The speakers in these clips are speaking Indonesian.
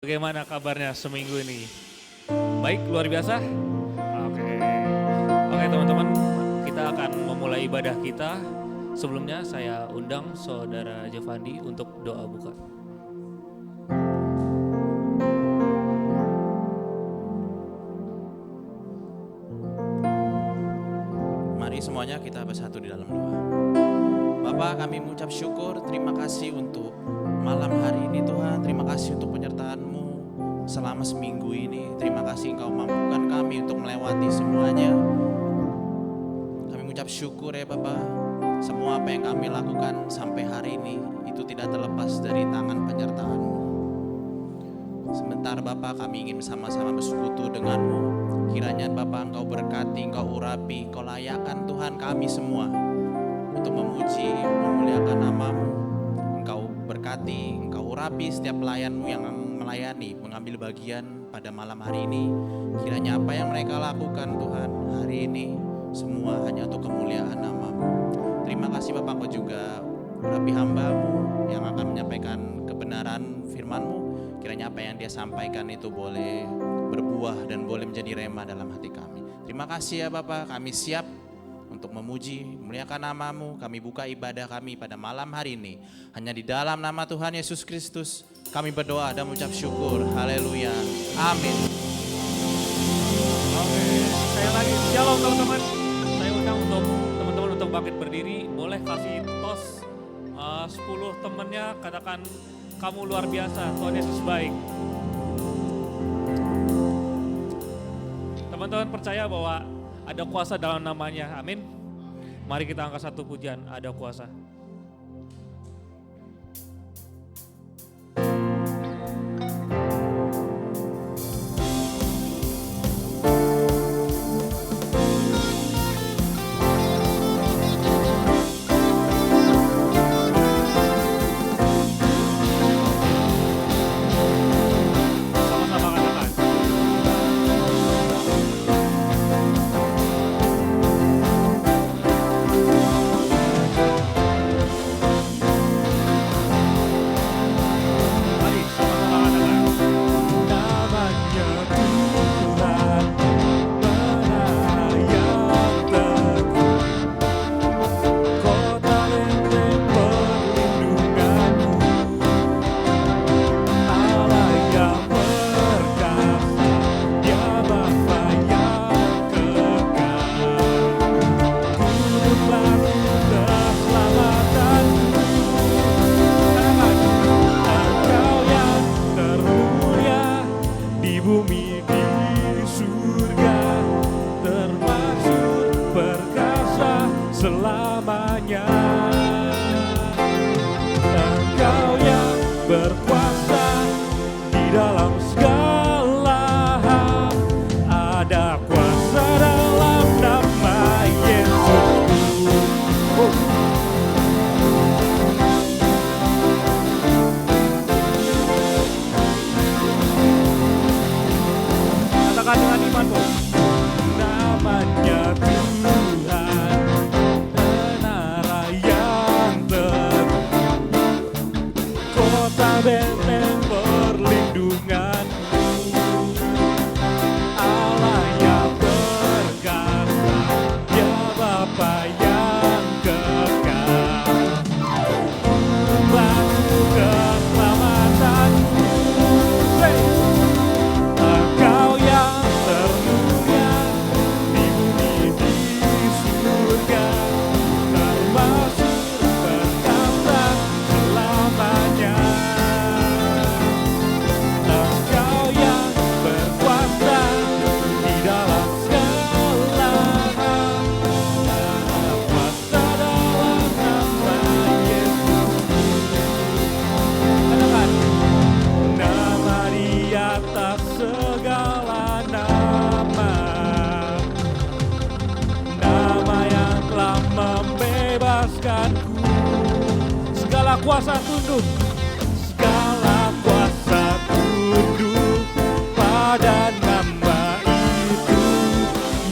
Bagaimana kabarnya seminggu ini? Baik, luar biasa? Oke. Oke teman-teman, kita akan memulai ibadah kita. Sebelumnya saya undang Saudara Jovandi untuk doa buka. Mari semuanya kita bersatu di dalam doa. Bapa, kami mengucap syukur, terima kasih untuk malam hari ini Tuhan. Terima kasih untuk penyertaan-Mu selama seminggu ini. Terima kasih Engkau mampukan kami untuk melewati semuanya. Kami mengucap syukur ya Bapa. Semua apa yang kami lakukan sampai hari ini itu tidak terlepas dari tangan penyertaan-Mu. Sebentar Bapa, kami ingin bersama-sama bersekutu dengan-Mu. Kiranya Bapa Engkau berkati, Engkau urapi, Engkau layakkan Tuhan kami semua untuk memuji, memuliakan nama-Mu. Engkau berkati, Engkau urapi setiap pelayan-Mu yang melayani, mengambil bagian pada malam hari ini. Kiranya apa yang mereka lakukan Tuhan hari ini semua hanya untuk kemuliaan nama-Mu. Terima kasih Bapak, Engkau juga urapi hamba-Mu yang akan menyampaikan kebenaran firman-Mu. Kiranya apa yang dia sampaikan itu boleh berbuah dan boleh menjadi rema dalam hati kami. Terima kasih ya Bapak, kami siap untuk memuji, memuliakan nama-Mu. Kami buka ibadah kami pada malam hari ini. Hanya di dalam nama Tuhan Yesus Kristus kami berdoa dan mengucap syukur. Haleluya. Amin. Oke, saya lagi shalom teman-teman. Saya undang untuk teman-teman untuk bangkit berdiri. Boleh kasih tos 10 temannya, katakan kamu luar biasa, Tuhan Yesus baik. Teman-teman percaya bahwa ada kuasa dalam namanya, amin. Mari kita angkat satu pujian, ada kuasa. Kuasa tunduk, segala kuasa tunduk pada nama itu.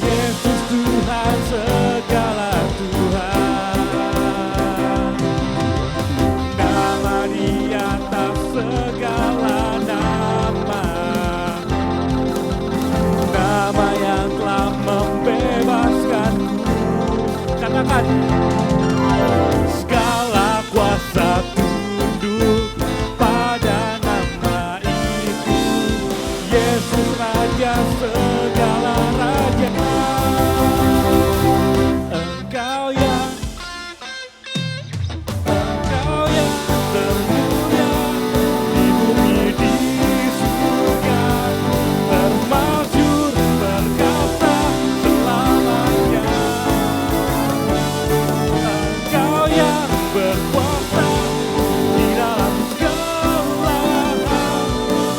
Yesus Tuhan, segala Tuhan. Nama di atas segala nama. Yesus Raja segala raja. Engkau yang termulia di bumi di surga, termasyhur berkata selamanya. Engkau yang berkuasa di dalam segala hal,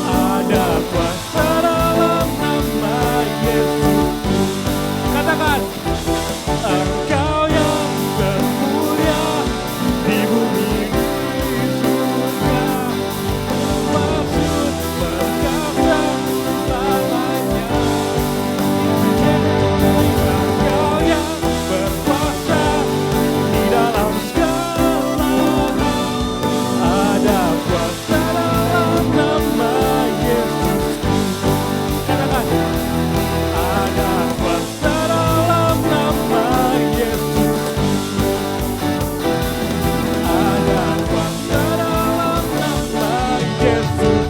ada kuasa dalam nama Yesus. Katakan, Engkau yang termulia di bumi di surga, termasyhur berkata selamanya. Engkau yang berkuasa di dalam segala hal, ada kuasa dalam nama Yesus. Katakan, ada kuasa dalam nama Yesus. Ada kuasa dalam nama Yesus.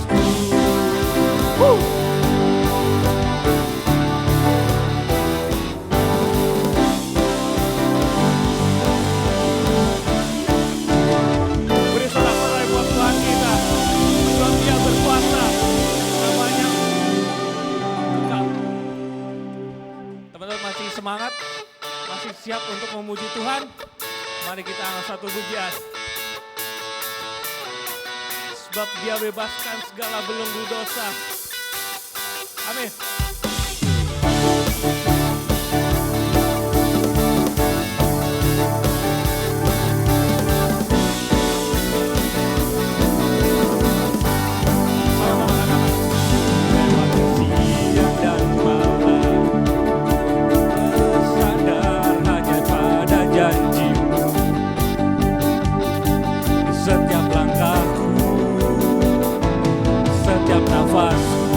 Beri sorak-sorai buat Tuhan kita, sebab Dia berkuasa, namanya kekal. Teman-teman masih semangat? Masih siap untuk memuji Tuhan? Mari kita angkat satu pujian. Sebab Dia bebaskan segala belenggu dosa. Amin. Lewat siang dan malam, bersandar hanya pada janji-Mu. Di setiap langkahku, setiap nafasku,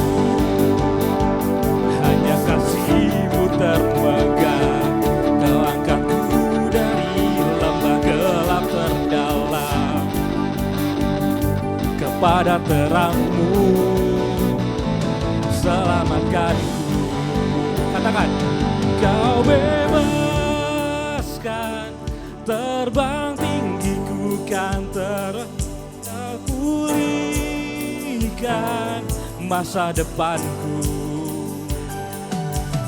hanya kasih-Mu termegang. Kau angkatku dari lembah gelap terdalam kepada terang-Mu, selamatkanku. Katakan, Kau bebaskan, terbang tinggi ku kan terpulihkan masa depanku.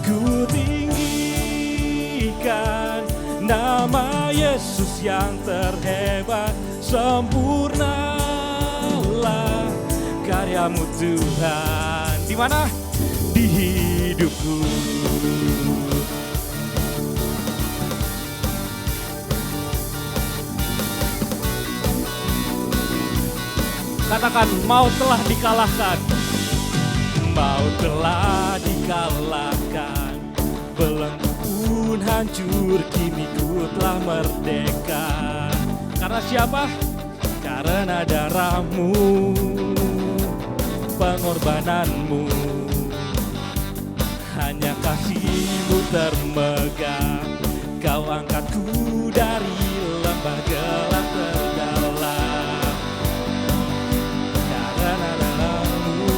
Ku tinggikan nama Yesus yang terhebat, sempurnalah karya-Mu Tuhan. Di mana? Di hidupku. Katakan, maut telah dikalahkan. Maut telah dikalahkan, belenggu pun hancur, kini ku telah merdeka. Karena siapa? Karena darah-Mu, pengorbanan-Mu, hanya kasih-Mu termegang. Kau angkatku dari lembah gelap terdalam, karena darah-Mu,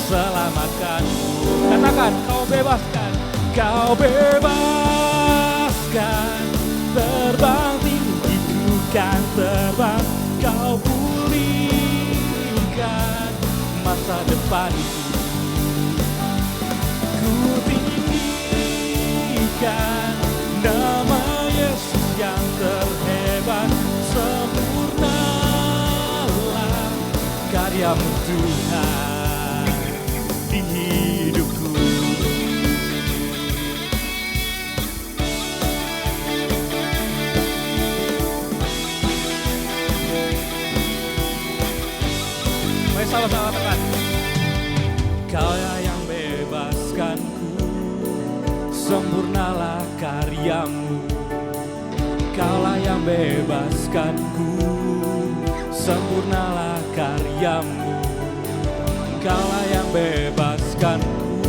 selamatkanku. Katakan, Kau bebaskan, Kau bebaskan, terbang tinggi ku kan terbang. Kau pulihkan masa depanku. Ku tinggikan nama Yesus yang terhebat, sempurnalah karya-Mu Tuhan di hidupku. Mari sama-sama tekan. Kau yang bebaskanku, sempurnalah karya-Mu. Kaulah yang bebaskanku, sempurnalah karya-Mu. Kaulah yang bebaskanku,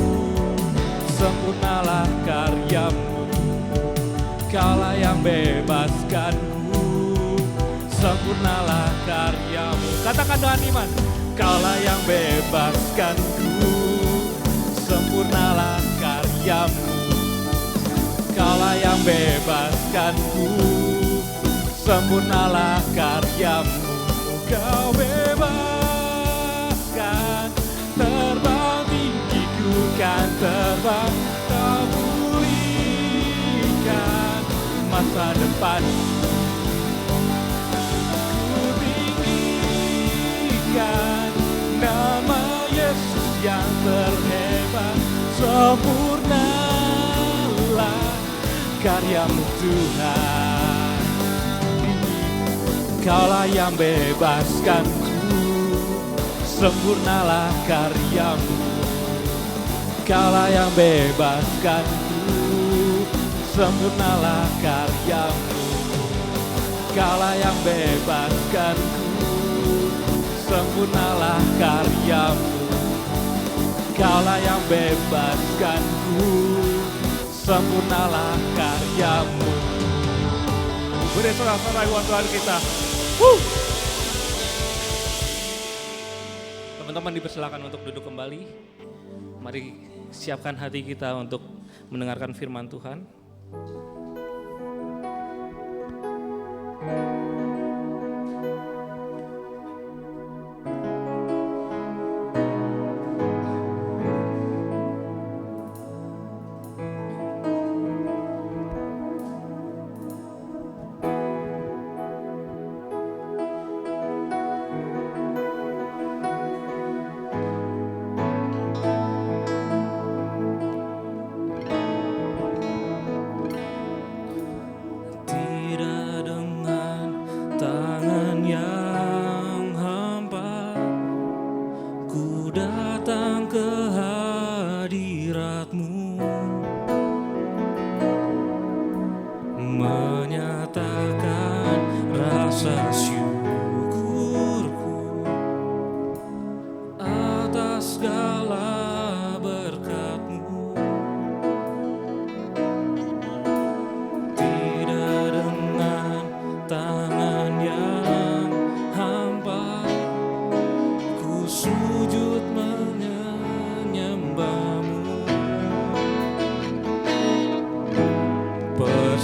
sempurnalah karya-Mu. Kaulah yang bebaskanku, sempurnalah karya-Mu. Katakan dengan iman, Kaulah yang bebaskanku, sempurnalah karyamu. Kaulah yang bebaskanku, sempurnalah karyamu. Kau bebaskan, terbang tinggiku kan terbang. Kau pulihkan masa depan. Ku tinggikan nama Yesus yang terhebat. Sempurnalah karyamu Tuhan. Kaulah yang bebaskanku, sempurnalah karyamu. Kaulah yang bebaskanku, sempurnalah karyamu. Kaulah yang bebaskanku, sempurnalah karyamu. Kaulah yang bebaskanku, sempurnalah karyamu. Beri sorak-sorai buat Tuhan kita. Teman-teman dipersilakan untuk duduk kembali. Mari siapkan hati kita untuk mendengarkan firman Tuhan.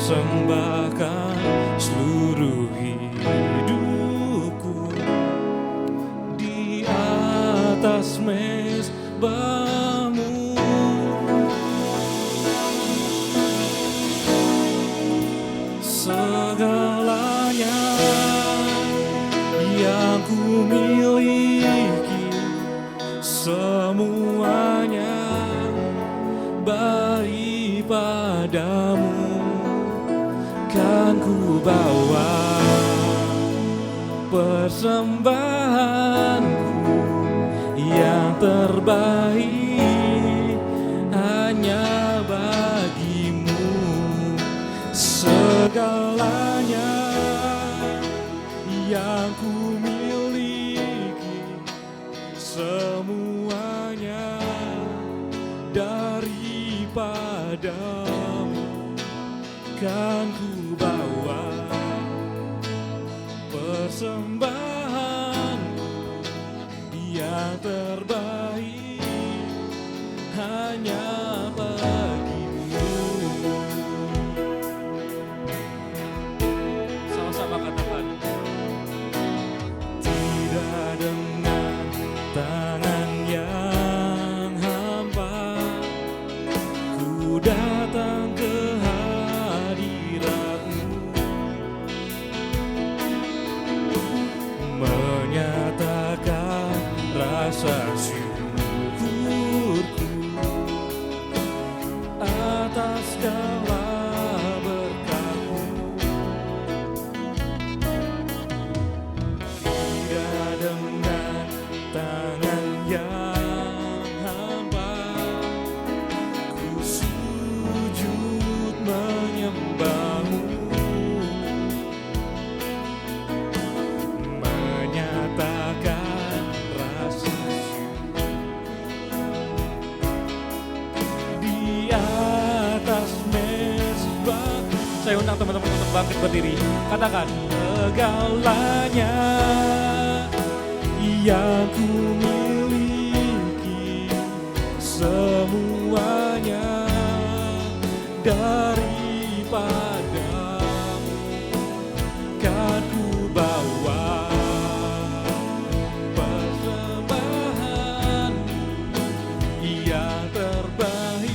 Persembahkan seluruh hidupku di atas mezbamu. Segalanya yang ku miliki, semuanya baik padamu. Kan ku bawa persembahanku yang terbaik hanya bagimu. Segalanya yang ku miliki, semuanya daripadamu. Kan ku bawa persembahanku yang terbaik hanya bagimu. Sama-sama katakan. Tidak dengan tangan yang hampa ku datang ke menyatakan rasa syukurku atas segala berkat-Mu. Tidak dengan tangan yang hampa ku sujud menyembah-Mu. Saya undang teman-teman untuk bangkit berdiri. Katakan, segalanya yang ku miliki semuanya daripadamu, kan ku bawa persembahan yang terbaik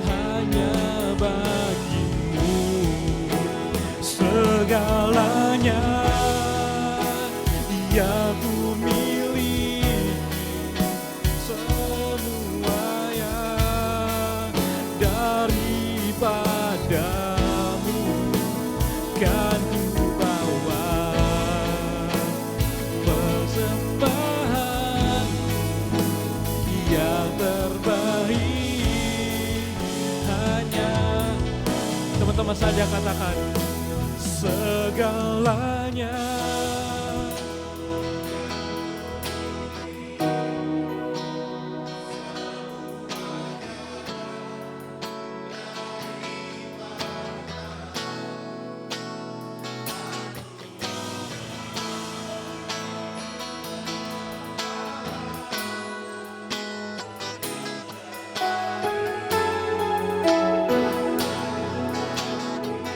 hanya bagimu. Segalanya yang ku miliki semuanya daripadamu, kan ku bawa persembahan yang terbaik hanya. Teman-teman saja katakan segalanya.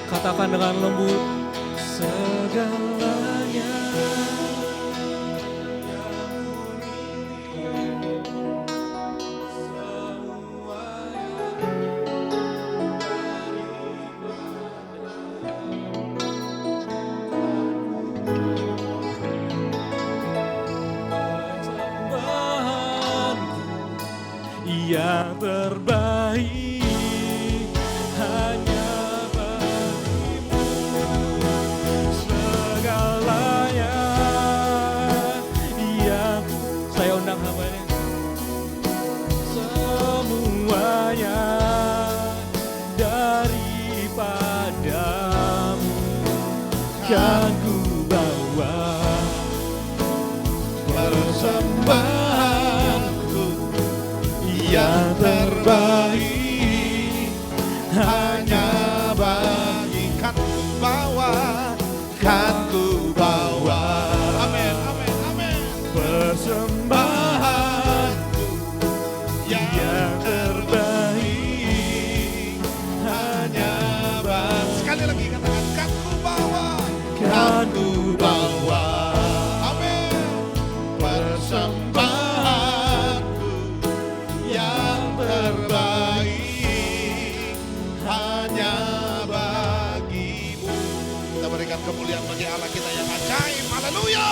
Katakan dengan lembut, segalanya. Persembahanku yang terbaik hanya semuanya daripadamu, kan ku bawa persembahanku yang terbaik hanya bagi, kan ku bawa, kan ku bawa. Amin, amin, amin. Persembahanku yang terbaik hanya bagi. Sekali lagi katakan, kan ku bawa, kan ku bawa. Amin. Persembahanku yang terbaik hanya bagimu. Kita berikan kemuliaan bagi Allah kita yang ajaib. Haleluya.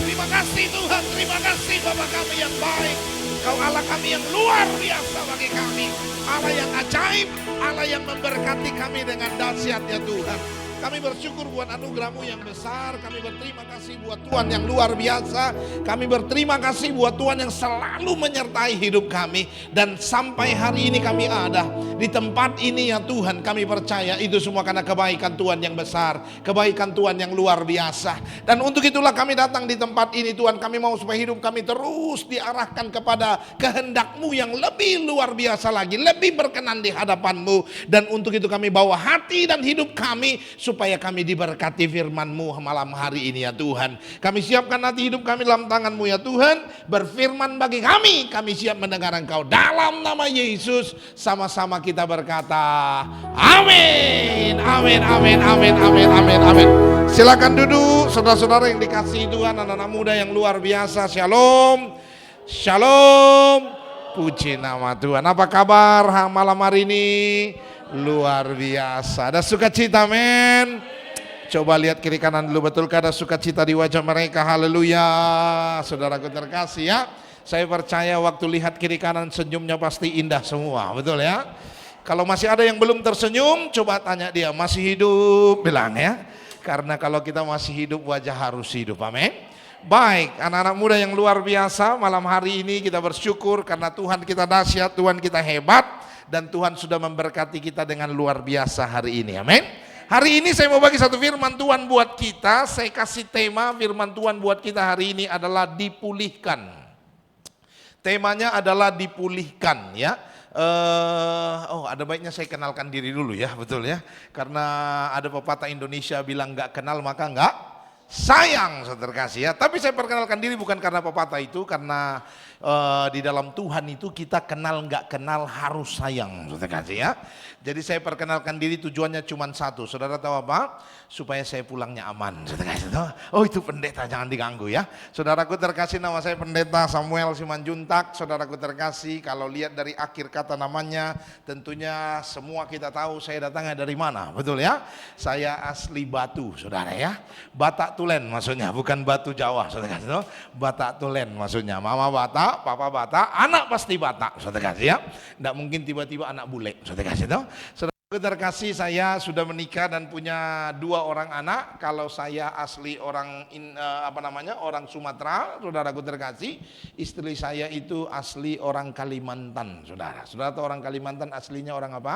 Terima kasih Tuhan, terima kasih Bapa kami yang baik. Kau Allah kami yang luar biasa bagi kami. Allah yang ajaib, Allah yang memberkati kami dengan dahsyat ya Tuhan. Kami bersyukur buat anugerah-Mu yang besar. Kami berterima kasih buat Tuhan yang luar biasa. Kami berterima kasih buat Tuhan yang selalu menyertai hidup kami. Dan sampai hari ini kami ada di tempat ini ya Tuhan. Kami percaya itu semua karena kebaikan Tuhan yang besar, kebaikan Tuhan yang luar biasa. Dan untuk itulah kami datang di tempat ini Tuhan. Kami mau supaya hidup kami terus diarahkan kepada kehendak-Mu yang lebih luar biasa lagi, lebih berkenan di hadapan-Mu. Dan untuk itu kami bawa hati dan hidup kami supaya kami diberkati firman-Mu malam hari ini ya Tuhan. Kami siapkan hati hidup kami dalam tangan-Mu ya Tuhan. Berfirman bagi kami siap mendengar Engkau. Dalam nama Yesus sama-sama kita berkata amin, amin, amin, amin, amin, amin, amin. Silakan duduk saudara-saudara yang dikasihi Tuhan, anak-anak muda yang luar biasa. Shalom, shalom, puji nama Tuhan. Apa kabar malam hari ini? Luar biasa. Ada sukacita, men. Coba lihat kiri kanan dulu, betulkah ada sukacita di wajah mereka? Haleluya. Saudaraku terkasih ya. Saya percaya waktu lihat kiri kanan senyumnya pasti indah semua, betul ya? Kalau masih ada yang belum tersenyum, coba tanya dia, masih hidup? Bilang ya. Karena kalau kita masih hidup, wajah harus hidup. Amin. Baik, anak-anak muda yang luar biasa, malam hari ini kita bersyukur karena Tuhan kita dahsyat, Tuhan kita hebat. Dan Tuhan sudah memberkati kita dengan luar biasa hari ini, amin. Hari ini saya mau bagi satu firman Tuhan buat kita. Saya kasih tema firman Tuhan buat kita hari ini adalah dipulihkan. Temanya adalah dipulihkan ya. Ada baiknya saya kenalkan diri dulu ya, betul ya. Karena ada pepatah Indonesia bilang gak kenal maka gak sayang, saudara kasih ya. Tapi saya perkenalkan diri bukan karena pepatah itu, karena di dalam Tuhan itu kita kenal nggak kenal harus sayang, saudara kasih ya. Jadi saya perkenalkan diri tujuannya cuma satu, saudara tahu apa? Supaya saya pulangnya aman, saudara kasih. Oh itu pendeta, jangan diganggu ya. Saudaraku terkasih, nama saya Pendeta Samuel Simanjuntak. Saudaraku terkasih, kalau lihat dari akhir kata namanya, tentunya semua kita tahu saya datangnya dari mana, betul ya? Saya asli Batu, saudara ya. Batak Tulen maksudnya, bukan Batu Jawa, saudara kasih. Batak Tulen maksudnya, mama Batak, papa Batak, anak pasti Batak, saudara kasih ya. Tidak mungkin tiba-tiba anak bule, saudara kasih. Saudaraku terkasih, saya sudah menikah dan punya 2 orang anak. Kalau saya asli orang orang Sumatera, saudaraku terkasih. Istri saya itu asli orang Kalimantan, saudara. Saudara tahu orang Kalimantan aslinya orang apa?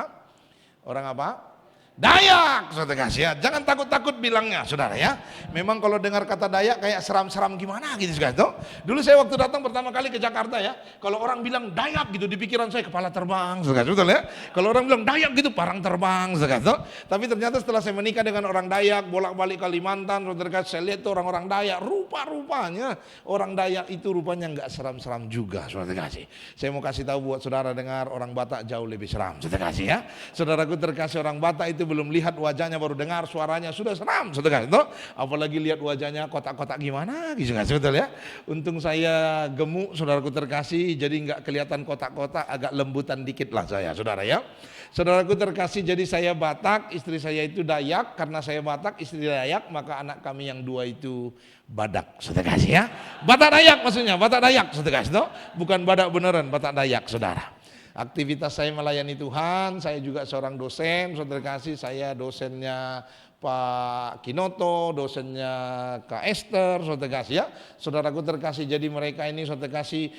Orang apa? Dayak, saudara kasih ya. Jangan takut-takut bilangnya, saudara ya. Memang kalau dengar kata Dayak kayak seram-seram gimana gitu, saudara. Dulu saya waktu datang pertama kali ke Jakarta ya, kalau orang bilang Dayak gitu di pikiran saya kepala terbang, saudara, betul ya. Kalau orang bilang Dayak gitu parang terbang, saudara. Tapi ternyata setelah saya menikah dengan orang Dayak, bolak-balik Kalimantan, saudara kasih, saya lihat tuh orang-orang Dayak, rupa-rupanya orang Dayak itu rupanya nggak seram-seram juga, saudara kasih. Saya mau kasih tahu buat saudara dengar, orang Batak jauh lebih seram, saudara kasih ya. Saudaraku terkasih, orang Batak itu belum lihat wajahnya baru dengar suaranya sudah seram, saudara. Apalagi lihat wajahnya kotak-kotak gimana gitu, betul ya. Untung saya gemuk, saudaraku terkasih, jadi nggak kelihatan kotak-kotak, agak lembutan dikit lah saya, saudara ya. Saudaraku terkasih, jadi saya Batak, istri saya itu Dayak. Karena saya Batak, istri Dayak, maka anak kami yang 2 itu Badak, saudara kasih ya. Batak Dayak maksudnya, Batak Dayak, saudara kasih, bukan Badak beneran, Batak Dayak, saudara. Aktivitas saya melayani Tuhan, saya juga seorang dosen, saudara kasih, saya dosennya Pak Kinoto, dosennya Kak Esther, saudara kasih ya. Saudaraku terkasih, jadi mereka ini saudara kasih,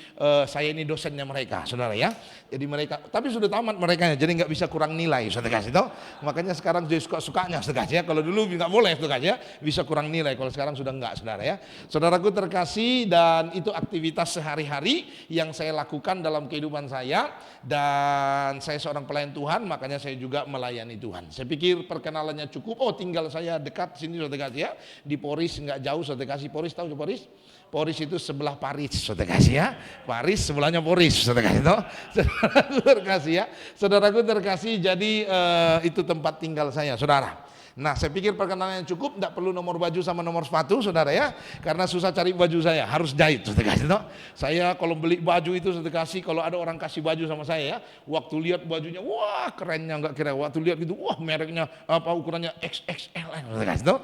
saya ini dosennya mereka, saudara ya. Jadi mereka, tapi sudah tamat mereka, jadi nggak bisa kurang nilai, saudara kasih toh. Makanya sekarang jadi suka-sukanya, saudara kasih ya. Kalau dulu nggak boleh, saudara kasih ya, bisa kurang nilai. Kalau sekarang sudah nggak, saudara ya. Saudaraku terkasih, dan itu aktivitas sehari-hari yang saya lakukan dalam kehidupan saya. Dan saya seorang pelayan Tuhan, makanya saya juga melayani Tuhan. Saya pikir perkenalannya cukup. Oh, tinggal saya dekat sini, saudara kasih ya, di Poris, nggak jauh, saudara kasih. Poris, tahu Poris? Poris itu sebelah Paris, saudara kasih ya. Paris sebelahnya Poris, saudara kasih toh. Saudaraku terkasih ya. Saudaraku terkasih, jadi itu tempat tinggal saya, saudara. Nah, saya pikir perkenalan yang cukup, tidak perlu nomor baju sama nomor sepatu, saudara ya, karena susah cari baju saya, harus jahit, saudara kasih. Saya kalau beli baju itu, saudara kasih, kalau ada orang kasih baju sama saya ya, waktu lihat bajunya, wah kerennya nggak kira, waktu lihat gitu, wah mereknya apa, ukurannya XXL, saudara kasih,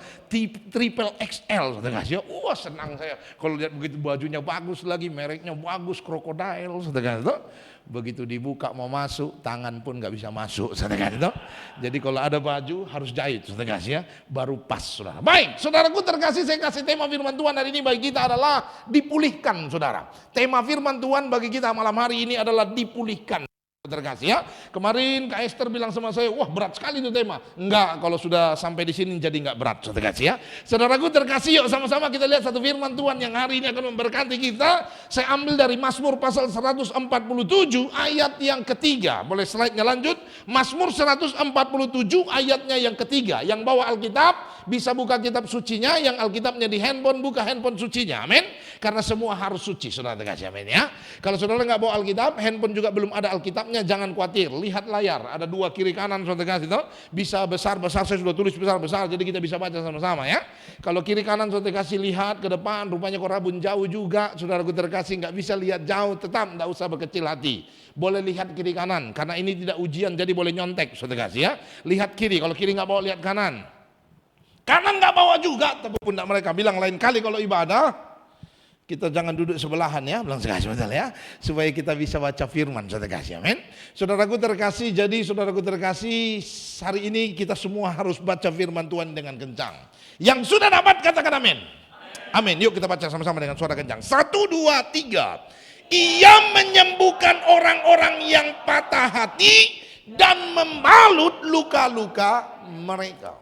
triple XL, saudara kasih, wah senang saya, kalau lihat begitu bajunya bagus lagi, mereknya bagus, krokodil, saudara kasih. Begitu dibuka mau masuk, tangan pun nggak bisa masuk, saudara kasih. Jadi kalau ada baju harus jahit, saudara kasih ya, baru pas, saudara. Baik, saudaraku terkasih, saya kasih tema firman Tuhan hari ini bagi kita adalah dipulihkan, saudara. Tema firman Tuhan bagi kita malam hari ini adalah dipulihkan. Terkasih ya. Kemarin Kak Esther bilang sama saya, wah berat sekali itu tema. Enggak, kalau sudah sampai di sini jadi enggak berat, terkasih ya. Saudaraku terkasih, yuk sama-sama kita lihat satu firman Tuhan yang hari ini akan memberkati kita. Saya ambil dari Mazmur pasal 147 ayat yang ketiga. Boleh slide-nya lanjut? Mazmur 147 ayatnya yang ketiga. Yang bawa Alkitab bisa buka kitab sucinya, yang Alkitabnya di handphone buka handphone sucinya. Amin. Karena semua harus suci, saudara terkasih, amin ya. Kalau saudara nggak bawa Alkitab, handphone juga belum ada Alkitabnya, jangan khawatir. Lihat layar, ada 2 kiri kanan, saudara kasih tahu. Bisa besar-besar, saya sudah tulis besar-besar, jadi kita bisa baca sama-sama ya. Kalau kiri kanan saudara kasih lihat ke depan, rupanya kok rabun jauh juga, saudaraku terkasih, nggak bisa lihat jauh, tetap nggak usah berkecil hati. Boleh lihat kiri kanan, karena ini tidak ujian, jadi boleh nyontek, saudara kasih ya. Lihat kiri, kalau kiri nggak bawa lihat kanan. Kanan nggak bawa juga, tapi pundak mereka bilang lain kali kalau ibadah. Kita jangan duduk sebelahan ya, bilang sekasih betul ya, supaya kita bisa baca firman, saudara kasih, amin. Saudaraku terkasih, jadi saudaraku terkasih, hari ini kita semua harus baca firman Tuhan dengan kencang. Yang sudah dapat katakan amin. Amin. Yuk kita baca sama-sama dengan suara kencang. 1, 2, 3. Ia menyembuhkan orang-orang yang patah hati dan membalut luka-luka mereka.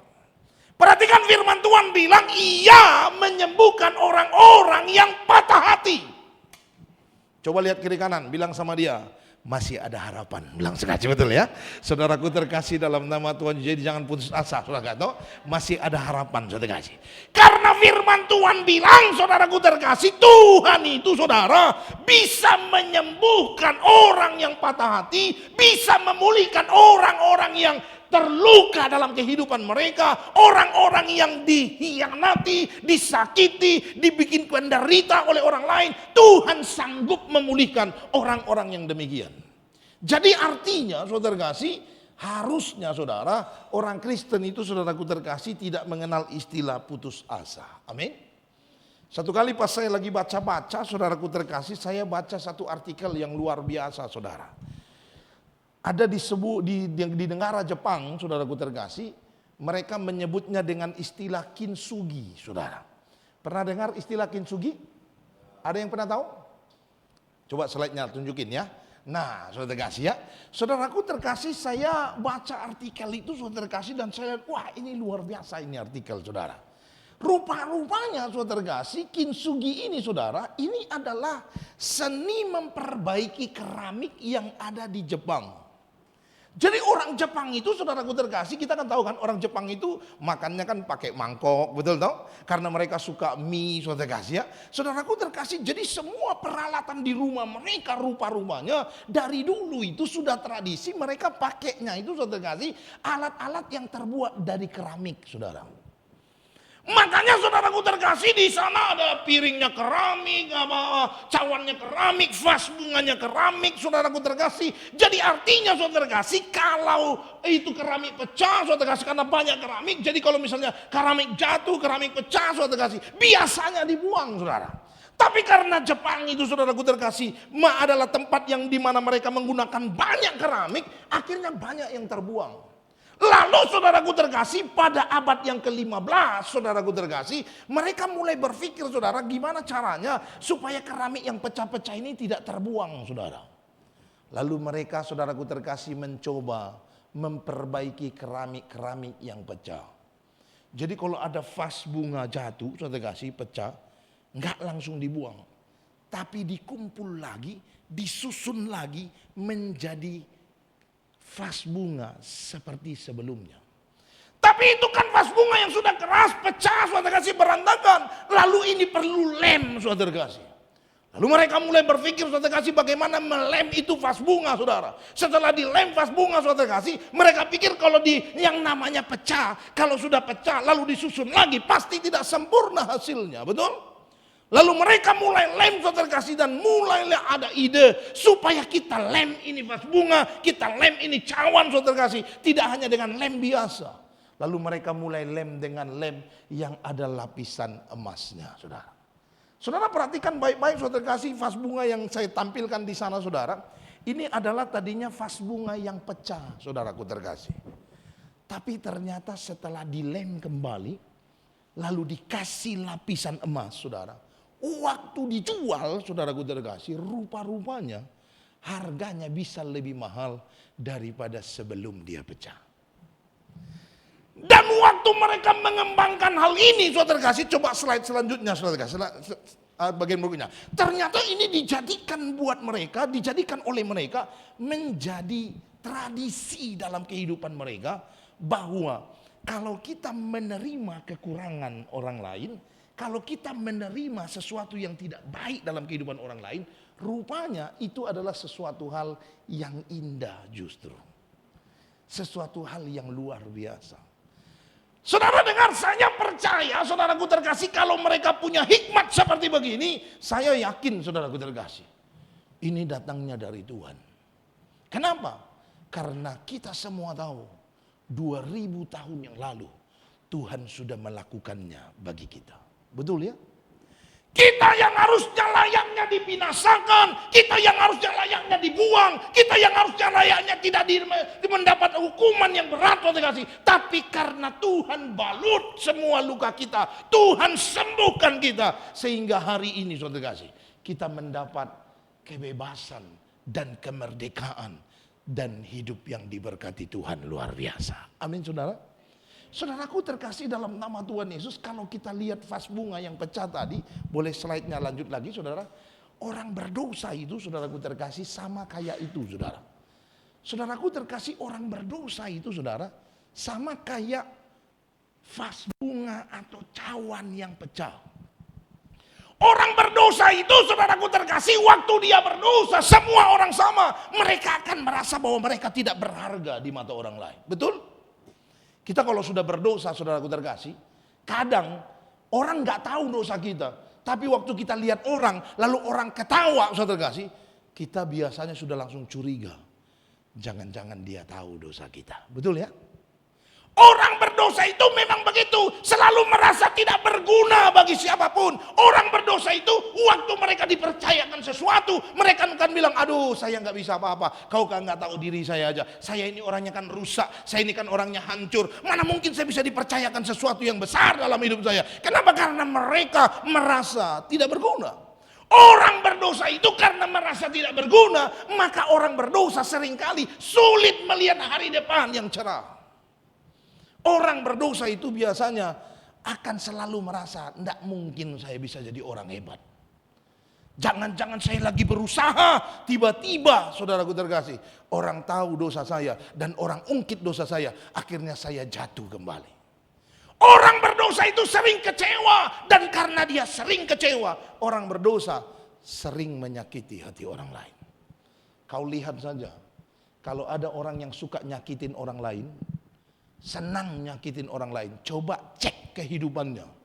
Perhatikan firman Tuhan bilang, ia menyembuhkan orang-orang yang patah hati. Coba lihat kiri kanan, bilang sama dia, masih ada harapan. Bilang sekali betul ya. Saudaraku terkasih dalam nama Tuhan, jadi jangan putus asa. Saudara tahu, masih ada harapan, saudara kasih. Karena firman Tuhan bilang, saudaraku terkasih, Tuhan itu saudara bisa menyembuhkan orang yang patah hati, bisa memulihkan orang-orang yang terluka dalam kehidupan mereka, orang-orang yang dikhianati, disakiti, dibikin penderita oleh orang lain. Tuhan sanggup memulihkan orang-orang yang demikian. Jadi artinya saudara kasih, harusnya saudara, orang Kristen itu saudaraku terkasih tidak mengenal istilah putus asa. Amin. Satu kali pas saya lagi baca-baca, saudaraku terkasih, saya baca satu artikel yang luar biasa saudara. Ada di negara Jepang, saudaraku terkasih, mereka menyebutnya dengan istilah kintsugi, saudara. Pernah dengar istilah kintsugi? Ada yang pernah tahu? Coba slide-nya tunjukin ya. Nah, saudara terkasih ya. Saudaraku terkasih, saya baca artikel itu, saudara terkasih, dan saya lihat, wah ini luar biasa ini artikel, saudara. Rupa-rupanya, saudara terkasih, kintsugi ini, saudara, ini adalah seni memperbaiki keramik yang ada di Jepang. Jadi orang Jepang itu, saudaraku terkasih, kita kan tahu kan orang Jepang itu makannya kan pakai mangkok, betul toh? Karena mereka suka mie, saudara terkasih ya. Saudaraku terkasih, jadi semua peralatan di rumah mereka rupa-rupanya dari dulu itu sudah tradisi mereka pakainya itu, saudara terkasih, alat-alat yang terbuat dari keramik, saudara. Makanya saudaraku terkasih, di sana ada piringnya keramik, cawannya keramik, vas bunganya keramik, saudaraku terkasih. Jadi artinya saudara terkasih, kalau itu keramik pecah, saudara terkasih, karena banyak keramik, jadi kalau misalnya keramik jatuh, keramik pecah, saudara terkasih, biasanya dibuang, saudara. Tapi karena Jepang itu, saudaraku terkasih, adalah tempat yang dimana mereka menggunakan banyak keramik, akhirnya banyak yang terbuang. Lalu saudaraku terkasih, pada abad yang ke-15, saudaraku terkasih, mereka mulai berpikir, saudara, gimana caranya supaya keramik yang pecah-pecah ini tidak terbuang, saudara. Lalu mereka, saudaraku terkasih, mencoba memperbaiki keramik-keramik yang pecah. Jadi kalau ada vas bunga jatuh, saudara terkasih, pecah, nggak langsung dibuang, tapi dikumpul lagi, disusun lagi menjadi vas bunga seperti sebelumnya. Tapi itu kan vas bunga yang sudah keras, pecah, saudara kasih, berantakan. Lalu ini perlu lem, saudara kasih. Lalu mereka mulai berpikir, saudara kasih, bagaimana melem itu vas bunga, saudara. Setelah dilem vas bunga, saudara kasih, mereka pikir kalau yang namanya pecah, kalau sudah pecah lalu disusun lagi, pasti tidak sempurna hasilnya, betul? Lalu mereka mulai lem, saudara kasih, dan mulailah ada ide supaya kita lem ini vas bunga, kita lem ini cawan, saudara kasih, tidak hanya dengan lem biasa. Lalu mereka mulai lem dengan lem yang ada lapisan emasnya, saudara. Saudara perhatikan baik-baik, saudara kasih, vas bunga yang saya tampilkan di sana, saudara. Ini adalah tadinya vas bunga yang pecah, saudaraku terkasih. Tapi ternyata setelah dilem kembali, lalu dikasih lapisan emas, saudara. Waktu dijual, saudaraku terkasih, rupa-rupanya harganya bisa lebih mahal daripada sebelum dia pecah. Dan waktu mereka mengembangkan hal ini, saudara terkasih, coba slide selanjutnya, saudara terkasih, bagian berikutnya. Ternyata ini dijadikan oleh mereka menjadi tradisi dalam kehidupan mereka, bahwa kalau kita menerima kekurangan orang lain, kalau kita menerima sesuatu yang tidak baik dalam kehidupan orang lain, rupanya itu adalah sesuatu hal yang indah justru. Sesuatu hal yang luar biasa. Saudara dengar, saya percaya, saudaraku terkasih, kalau mereka punya hikmat seperti begini, saya yakin, saudaraku terkasih, ini datangnya dari Tuhan. Kenapa? Karena kita semua tahu, 2000 tahun yang lalu, Tuhan sudah melakukannya bagi kita. Betul ya? Kita yang harusnya layaknya dibinasakan, kita yang harusnya layaknya dibuang, kita yang harusnya layaknya tidak mendapat hukuman yang berat, saudara kasih. Tapi karena Tuhan balut semua luka kita, Tuhan sembuhkan kita, sehingga hari ini, saudara kasih, kita mendapat kebebasan dan kemerdekaan dan hidup yang diberkati Tuhan luar biasa. Amin, saudara. Saudaraku terkasih dalam nama Tuhan Yesus, kalau kita lihat vas bunga yang pecah tadi, boleh slide-nya lanjut lagi, saudara. Orang berdosa itu saudaraku terkasih sama kayak itu saudara. Saudaraku terkasih, orang berdosa itu saudara sama kayak vas bunga atau cawan yang pecah. Orang berdosa itu saudaraku terkasih, waktu dia berdosa semua orang sama. Mereka akan merasa bahwa mereka tidak berharga di mata orang lain. Betul? Kita kalau sudah berdosa saudaraku terkasih, kadang orang gak tahu dosa kita. Tapi waktu kita lihat orang, lalu orang ketawa saudara terkasih, kita biasanya sudah langsung curiga. Jangan-jangan dia tahu dosa kita. Betul ya? Orang berdosa itu memang begitu, selalu merasa tidak berguna bagi siapapun. Orang berdosa itu waktu mereka dipercayakan sesuatu, mereka akan bilang, aduh saya nggak bisa apa-apa, kau kan nggak tahu diri saya aja, saya ini orangnya kan rusak, saya ini kan orangnya hancur, mana mungkin saya bisa dipercayakan sesuatu yang besar dalam hidup saya. Kenapa? Karena mereka merasa tidak berguna. Orang berdosa itu karena merasa tidak berguna, maka orang berdosa seringkali sulit melihat hari depan yang cerah. Orang berdosa itu biasanya akan selalu merasa tidak mungkin saya bisa jadi orang hebat. Jangan-jangan saya lagi berusaha, tiba-tiba saudaraku terkasih, orang tahu dosa saya dan orang ungkit dosa saya, akhirnya saya jatuh kembali. Orang berdosa itu sering kecewa, dan karena dia sering kecewa, orang berdosa sering menyakiti hati orang lain. Kau lihat saja, kalau ada orang yang suka nyakitin orang lain, senang nyakitin orang lain, coba cek kehidupannya.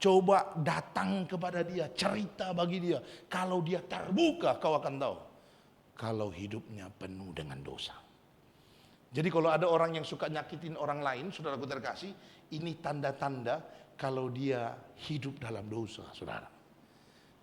Coba datang kepada dia, cerita bagi dia. Kalau dia terbuka, kau akan tahu kalau hidupnya penuh dengan dosa. Jadi kalau ada orang yang suka nyakitin orang lain, saudaraku terkasih, ini tanda-tanda kalau dia hidup dalam dosa, saudara.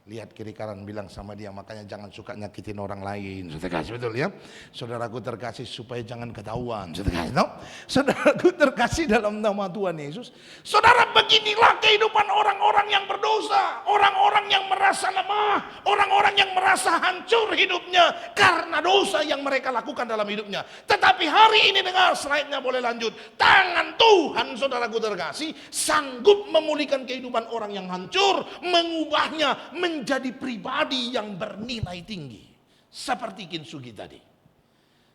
Lihat kiri kanan, bilang sama dia, makanya jangan suka nyakitin orang lain. Saudara terkasih, betul ya? Saudaraku terkasih, supaya jangan ketahuan. Saudara terkasih, no? Saudaraku terkasih dalam nama Tuhan Yesus. Saudara, beginilah kehidupan orang-orang yang berdosa. Orang-orang yang merasa lemah. Orang-orang yang merasa hancur hidupnya karena dosa yang mereka lakukan dalam hidupnya. Tetapi hari ini dengar, slide-nya boleh lanjut. Tangan Tuhan, saudaraku terkasih, sanggup memulihkan kehidupan orang yang hancur. Mengubahnya menjadi pribadi yang bernilai tinggi. Seperti Kintsugi tadi.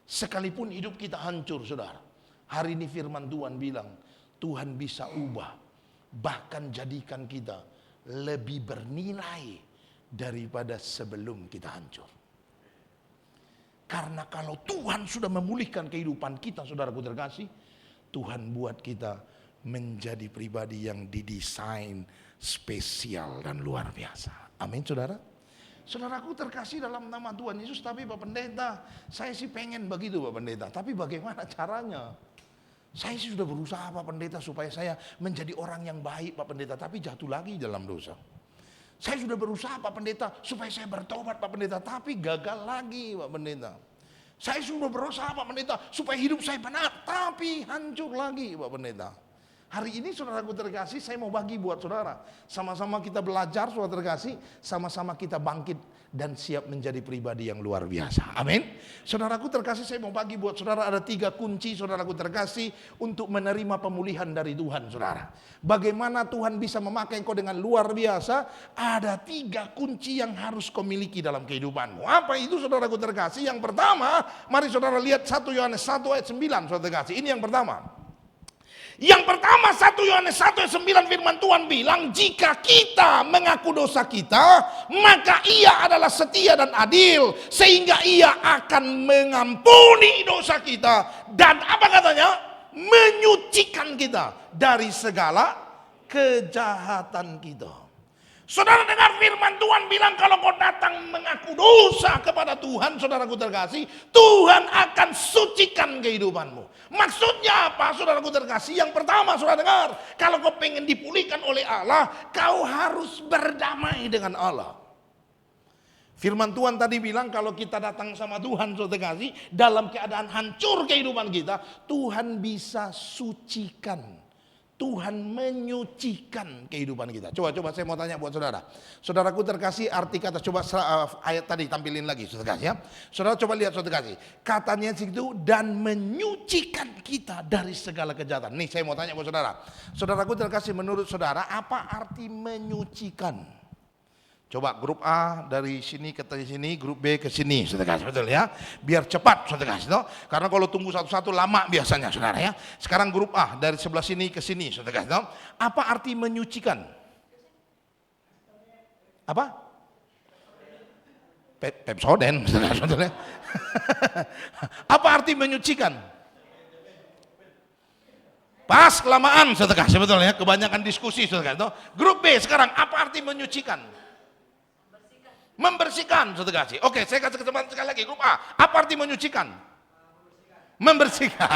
Sekalipun hidup kita hancur saudara. Hari ini firman Tuhan bilang, Tuhan bisa ubah. Bahkan jadikan kita lebih bernilai daripada sebelum kita hancur. Karena kalau Tuhan sudah memulihkan kehidupan kita saudaraku terkasih, Tuhan buat kita menjadi pribadi yang didesain spesial dan luar biasa. Amin saudara. Saudaraku terkasih dalam nama Tuhan Yesus, tapi Pak Pendeta, saya sih pengen begitu Pak Pendeta. Tapi bagaimana caranya? Saya sih sudah berusaha Pak Pendeta supaya saya menjadi orang yang baik Pak Pendeta, tapi jatuh lagi dalam dosa. Saya sudah berusaha Pak Pendeta supaya saya bertobat Pak Pendeta, tapi gagal lagi Pak Pendeta. Saya sudah berusaha Pak Pendeta supaya hidup saya benar, tapi hancur lagi Pak Pendeta. Hari ini saudaraku terkasih, saya mau bagi buat saudara. Sama-sama kita belajar saudara terkasih, sama-sama kita bangkit dan siap menjadi pribadi yang luar biasa. Amin. Saudaraku terkasih, saya mau bagi buat saudara ada 3 kunci saudaraku terkasih untuk menerima pemulihan dari Tuhan saudara. Bagaimana Tuhan bisa memakai engkau dengan luar biasa? Ada 3 kunci yang harus kau miliki dalam kehidupanmu. Apa itu saudaraku terkasih? Yang pertama, mari saudara lihat 1 Yohanes 1 ayat 9 saudara terkasih. Ini yang pertama. Yang pertama 1 Yohanes 1 ayat 9 firman Tuhan bilang, jika kita mengaku dosa kita, maka ia adalah setia dan adil, sehingga ia akan mengampuni dosa kita. Dan apa katanya? Menyucikan kita dari segala kejahatan kita. Saudara dengar firman Tuhan bilang, kalau kau datang mengaku dosa kepada Tuhan, saudaraku terkasih, Tuhan akan sucikan kehidupanmu. Maksudnya apa saudaraku terkasih? Yang pertama saudara dengar, kalau kau pengen dipulihkan oleh Allah, kau harus berdamai dengan Allah. Firman Tuhan tadi bilang kalau kita datang sama Tuhan saudara terkasih, dalam keadaan hancur kehidupan kita, Tuhan bisa sucikan. Tuhan menyucikan kehidupan kita. Coba saya mau tanya buat saudara. Saudaraku terkasih, arti kata, coba ayat tadi tampilin lagi saudara kasih ya. Saudara coba lihat saudara kasih. Katanya situ, dan menyucikan kita dari segala kejahatan. Nih saya mau tanya buat saudara. Saudaraku terkasih, menurut saudara apa arti menyucikan? Coba grup A dari sini ke sini, grup B ke sini, saudara kasih, betul ya? Biar cepat, saudara kasih, no? Karena kalau tunggu satu-satu lama biasanya, saudara ya. Sekarang grup A dari sebelah sini ke sini, saudara kasih, no? Apa arti menyucikan? Apa? Pepsoden, saudara. Apa arti menyucikan? Pas kelamaan, saudara kasih, betul ya? Kebanyakan diskusi, saudara kasih, no? Grup B sekarang, apa arti menyucikan? Membersihkan, saudara kasih. Oke, saya kasih kesempatan sekali lagi. Grup A, apa arti menyucikan? Membersihkan.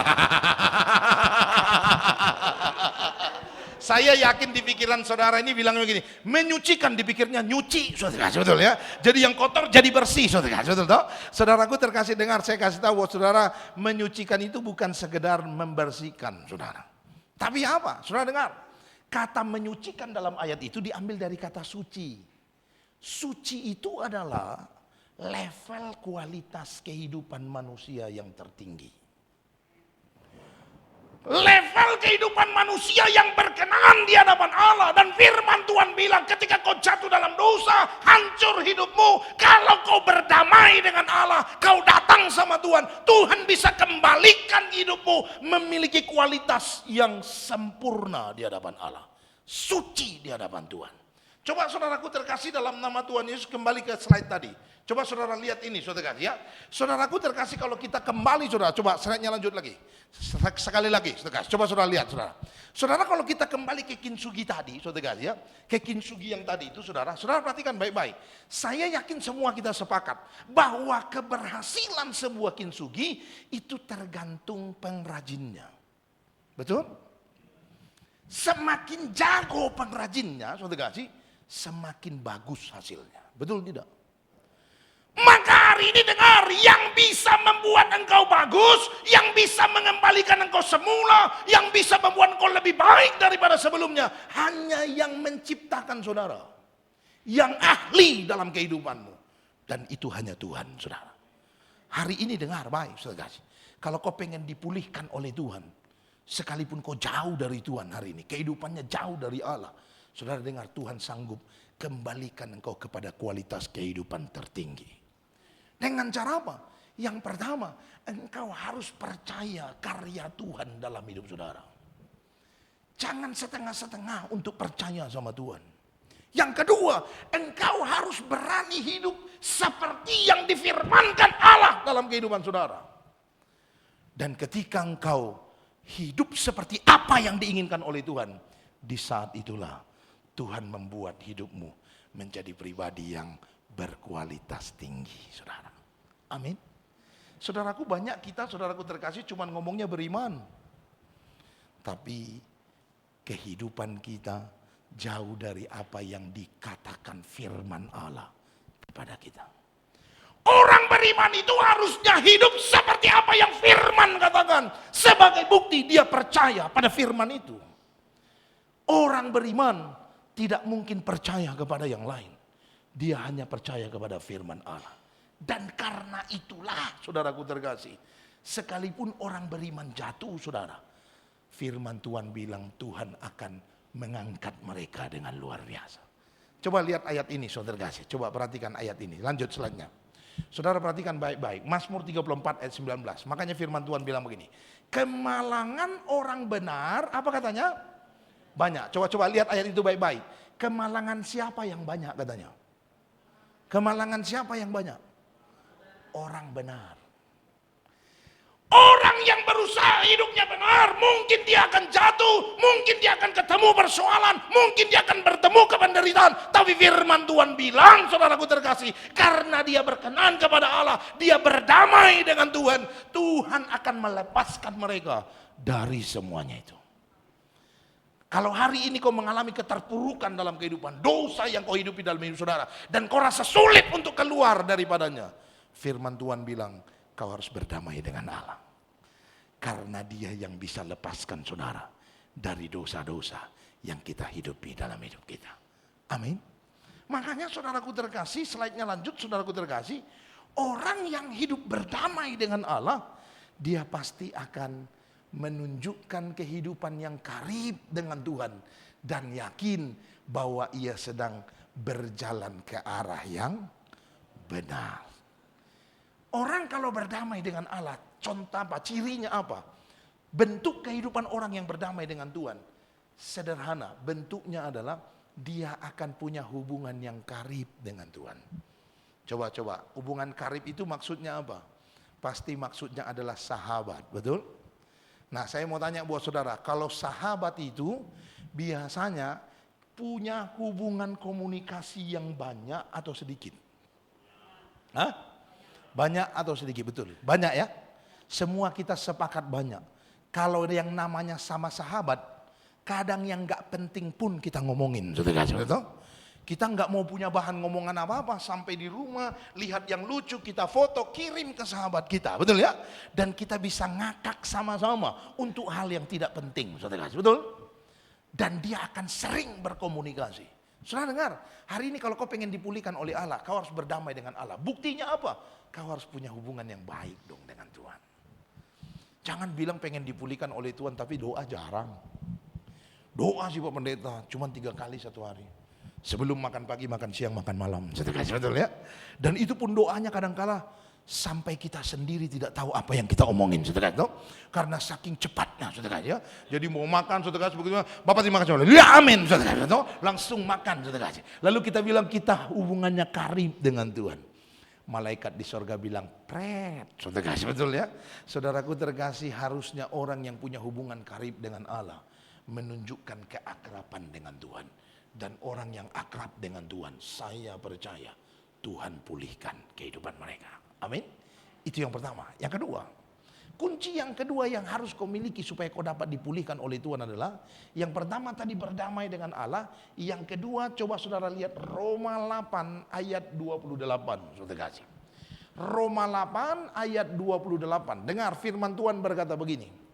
Saya yakin di pikiran saudara ini bilang begini, menyucikan dipikirnya nyuci, saudara kasih, betul ya. Jadi yang kotor jadi bersih, saudara kasih, betul toh? Saudaraku terkasih dengar, saya kasih tahu bahwa saudara, menyucikan itu bukan sekedar membersihkan, saudara. Tapi apa? Saudara dengar, kata menyucikan dalam ayat itu diambil dari kata suci. Suci itu adalah level kualitas kehidupan manusia yang tertinggi. Level kehidupan manusia yang berkenan di hadapan Allah. Dan firman Tuhan bilang ketika kau jatuh dalam dosa, hancur hidupmu. Kalau kau berdamai dengan Allah, kau datang sama Tuhan, Tuhan bisa kembalikan hidupmu memiliki kualitas yang sempurna di hadapan Allah. Suci di hadapan Tuhan. Coba saudaraku terkasih dalam nama Tuhan Yesus, kembali ke slide tadi. Coba saudara lihat ini, saudara ya. Saudaraku terkasih, kalau kita kembali, saudara, coba slide-nya lanjut lagi. Sekali lagi, saudara. Coba saudara lihat, saudara. Saudara, kalau kita kembali ke kintsugi tadi, saudara ya, ke kintsugi yang tadi itu, saudara perhatikan baik-baik. Saya yakin semua kita sepakat bahwa keberhasilan sebuah kintsugi itu tergantung pengrajinnya. Betul? Semakin jago pengrajinnya, saudara kasih, semakin bagus hasilnya. Betul tidak? Maka hari ini dengar, yang bisa membuat engkau bagus, yang bisa mengembalikan engkau semula, yang bisa membuat engkau lebih baik daripada sebelumnya, hanya yang menciptakan saudara, yang ahli dalam kehidupanmu. Dan itu hanya Tuhan, saudara. Hari ini dengar baik, saudara kasih. Kalau kau pengen dipulihkan oleh Tuhan, sekalipun kau jauh dari Tuhan hari ini, kehidupannya jauh dari Allah, saudara dengar, Tuhan sanggup kembalikan engkau kepada kualitas kehidupan tertinggi. Dengan cara apa? Yang pertama, engkau harus percaya karya Tuhan dalam hidup saudara. Jangan setengah-setengah untuk percaya sama Tuhan. Yang kedua, engkau harus berani hidup seperti yang difirmankan Allah dalam kehidupan saudara. Dan ketika engkau hidup seperti apa yang diinginkan oleh Tuhan, di saat itulah Tuhan membuat hidupmu menjadi pribadi yang berkualitas tinggi, saudara. Amin. Saudaraku, banyak kita, saudaraku terkasih, cuman ngomongnya beriman. Tapi kehidupan kita jauh dari apa yang dikatakan firman Allah kepada kita. Orang beriman itu harusnya hidup seperti apa yang firman katakan. Sebagai bukti dia percaya pada firman itu. Orang beriman tidak mungkin percaya kepada yang lain. Dia hanya percaya kepada firman Allah. Dan karena itulah, saudaraku terkasih, sekalipun orang beriman jatuh, saudara, firman Tuhan bilang Tuhan akan mengangkat mereka dengan luar biasa. Coba lihat ayat ini, saudara terkasih. Coba perhatikan ayat ini. Lanjut slide-nya. Saudara perhatikan baik-baik. Mazmur 34 ayat 19. Makanya firman Tuhan bilang begini. Kemalangan orang benar, apa katanya? Banyak. Coba lihat ayat itu baik-baik. Kemalangan siapa yang banyak katanya? Kemalangan siapa yang banyak? Orang benar. Orang yang berusaha hidupnya benar, mungkin dia akan jatuh, mungkin dia akan ketemu persoalan, mungkin dia akan bertemu penderitaan. Tapi firman Tuhan bilang, saudaraku terkasih, karena dia berkenan kepada Allah, dia berdamai dengan Tuhan, Tuhan akan melepaskan mereka dari semuanya itu. Kalau hari ini kau mengalami keterpurukan dalam kehidupan, dosa yang kau hidupi dalam hidup saudara, dan kau rasa sulit untuk keluar daripadanya, firman Tuhan bilang, kau harus berdamai dengan Allah. Karena dia yang bisa lepaskan saudara dari dosa-dosa yang kita hidupi dalam hidup kita. Amin. Makanya saudaraku terkasih, slide-nya lanjut, saudaraku terkasih, orang yang hidup berdamai dengan Allah, dia pasti akan menunjukkan kehidupan yang karib dengan Tuhan dan yakin bahwa ia sedang berjalan ke arah yang benar. Orang kalau berdamai dengan Allah, contoh apa? Cirinya apa? Bentuk kehidupan orang yang berdamai dengan Tuhan sederhana. Bentuknya adalah dia akan punya hubungan yang karib dengan Tuhan. Coba, hubungan karib itu maksudnya apa? Pasti maksudnya adalah sahabat, betul? Nah, saya mau tanya buat saudara, kalau sahabat itu biasanya punya hubungan komunikasi yang banyak atau sedikit? Hah? Banyak atau sedikit, betul? Banyak ya? Semua kita sepakat banyak. Kalau yang namanya sama sahabat, kadang yang gak penting pun kita ngomongin. Betul? Kita nggak mau punya bahan ngomongan apa-apa, sampai di rumah lihat yang lucu kita foto kirim ke sahabat kita, betul ya? Dan kita bisa ngakak sama-sama untuk hal yang tidak penting, betul? Dan dia akan sering berkomunikasi. Saudara dengar, hari ini kalau kau pengen dipulihkan oleh Allah, kau harus berdamai dengan Allah. Buktinya apa? Kau harus punya hubungan yang baik dong dengan Tuhan. Jangan bilang pengen dipulihkan oleh Tuhan tapi doa jarang. Doa sih Pak Pendeta, cuma 3 kali satu hari. Sebelum makan pagi, makan siang, makan malam. Betul ya? Dan itu pun doanya kadang-kala sampai kita sendiri tidak tahu apa yang kita omongin. Karena saking cepatnya. Ya? Jadi mau makan, begitu, Bapak terima kasih. Ya amin. Langsung makan. Lalu kita bilang kita hubungannya karib dengan Tuhan. Malaikat di sorga bilang pret. Betul ya? Saudaraku terkasih, harusnya orang yang punya hubungan karib dengan Allah menunjukkan keakraban dengan Tuhan. Dan orang yang akrab dengan Tuhan, saya percaya Tuhan pulihkan kehidupan mereka. Amin. Itu yang pertama. Yang kedua, kunci yang kedua yang harus kau miliki supaya kau dapat dipulihkan oleh Tuhan adalah, yang pertama tadi berdamai dengan Allah, yang kedua coba saudara lihat Roma 8 ayat 28. Saudara kasih. Roma 8 ayat 28. Dengar firman Tuhan berkata begini.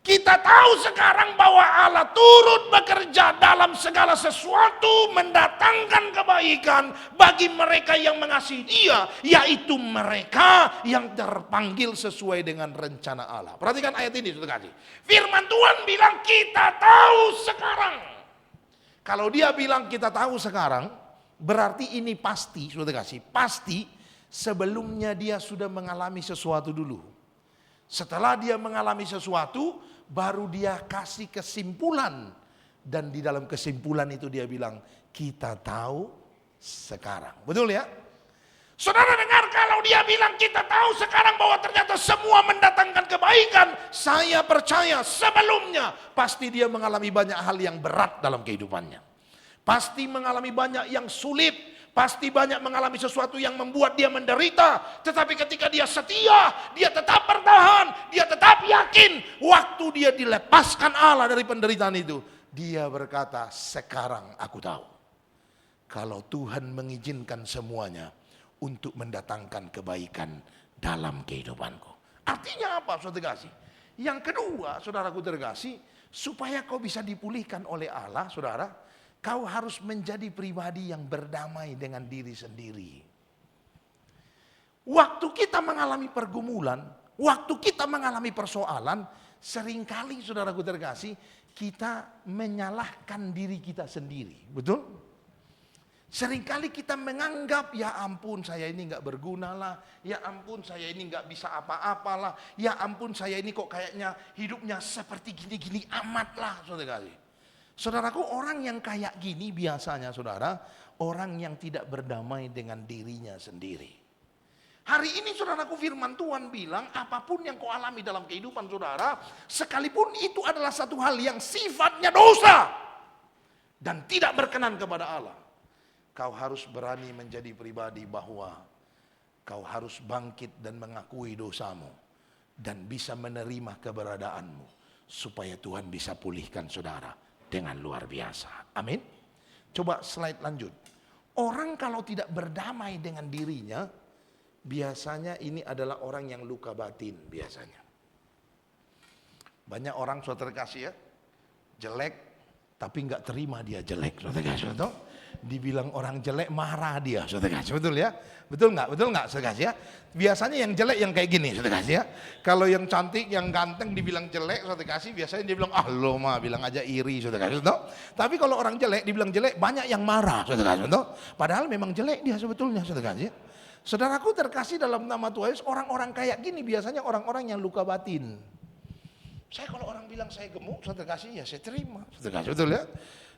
Kita tahu sekarang bahwa Allah turut bekerja dalam segala sesuatu mendatangkan kebaikan bagi mereka yang mengasihi Dia, yaitu mereka yang terpanggil sesuai dengan rencana Allah. Perhatikan ayat ini, saudara kasih. Firman Tuhan bilang kita tahu sekarang. Kalau Dia bilang kita tahu sekarang, berarti ini pasti, saudara kasih, pasti sebelumnya Dia sudah mengalami sesuatu dulu. Setelah Dia mengalami sesuatu, baru Dia kasih kesimpulan. Dan di dalam kesimpulan itu Dia bilang, kita tahu sekarang. Betul ya? Saudara dengar, kalau Dia bilang kita tahu sekarang bahwa ternyata semua mendatangkan kebaikan, saya percaya sebelumnya pasti Dia mengalami banyak hal yang berat dalam kehidupannya. Pasti mengalami banyak yang sulit. Pasti banyak mengalami sesuatu yang membuat dia menderita. Tetapi ketika dia setia, dia tetap bertahan, dia tetap yakin. Waktu dia dilepaskan Allah dari penderitaan itu, dia berkata, sekarang aku tahu. Kalau Tuhan mengizinkan semuanya untuk mendatangkan kebaikan dalam kehidupanku. Artinya apa, saudara kasih? Yang kedua, saudaraku terkasih, supaya kau bisa dipulihkan oleh Allah, saudara, kau harus menjadi pribadi yang berdamai dengan diri sendiri. Waktu kita mengalami pergumulan, waktu kita mengalami persoalan, seringkali saudaraku terkasih, kita menyalahkan diri kita sendiri. Betul? Seringkali kita menganggap, ya ampun saya ini gak berguna lah, ya ampun saya ini gak bisa apa-apalah, ya ampun saya ini kok kayaknya hidupnya seperti gini-gini amat lah, saudara kasih. Saudaraku, orang yang kayak gini biasanya saudara, orang yang tidak berdamai dengan dirinya sendiri. Hari ini saudaraku firman Tuhan bilang, apapun yang kau alami dalam kehidupan saudara, sekalipun itu adalah satu hal yang sifatnya dosa dan tidak berkenan kepada Allah, kau harus berani menjadi pribadi bahwa kau harus bangkit dan mengakui dosamu dan bisa menerima keberadaanmu supaya Tuhan bisa pulihkan saudara dengan luar biasa. Amin. Coba slide lanjut. Orang kalau tidak berdamai dengan dirinya, biasanya ini adalah orang yang luka batin biasanya. Banyak orang saudara kasih ya, jelek tapi nggak terima dia jelek. Saudara kasih, dibilang orang jelek marah dia, saudara kasih, betul ya? Betul nggak, saudara kasih ya? Biasanya yang jelek yang kayak gini, saudara kasih ya. Kalau yang cantik, yang ganteng dibilang jelek, saudara kasih, biasanya dia bilang, ah lo mah bilang aja iri, saudara kasih, betul? Tapi kalau orang jelek dibilang jelek, banyak yang marah, saudara kasih, betul? Padahal memang jelek dia sebetulnya, saudara kasih. Saudaraku terkasih dalam nama Tuhan Yesus, orang-orang kayak gini biasanya orang-orang yang luka batin. Saya kalau orang bilang saya gemuk, saudara kasih, ya saya terima, saudara kasih, betul ya?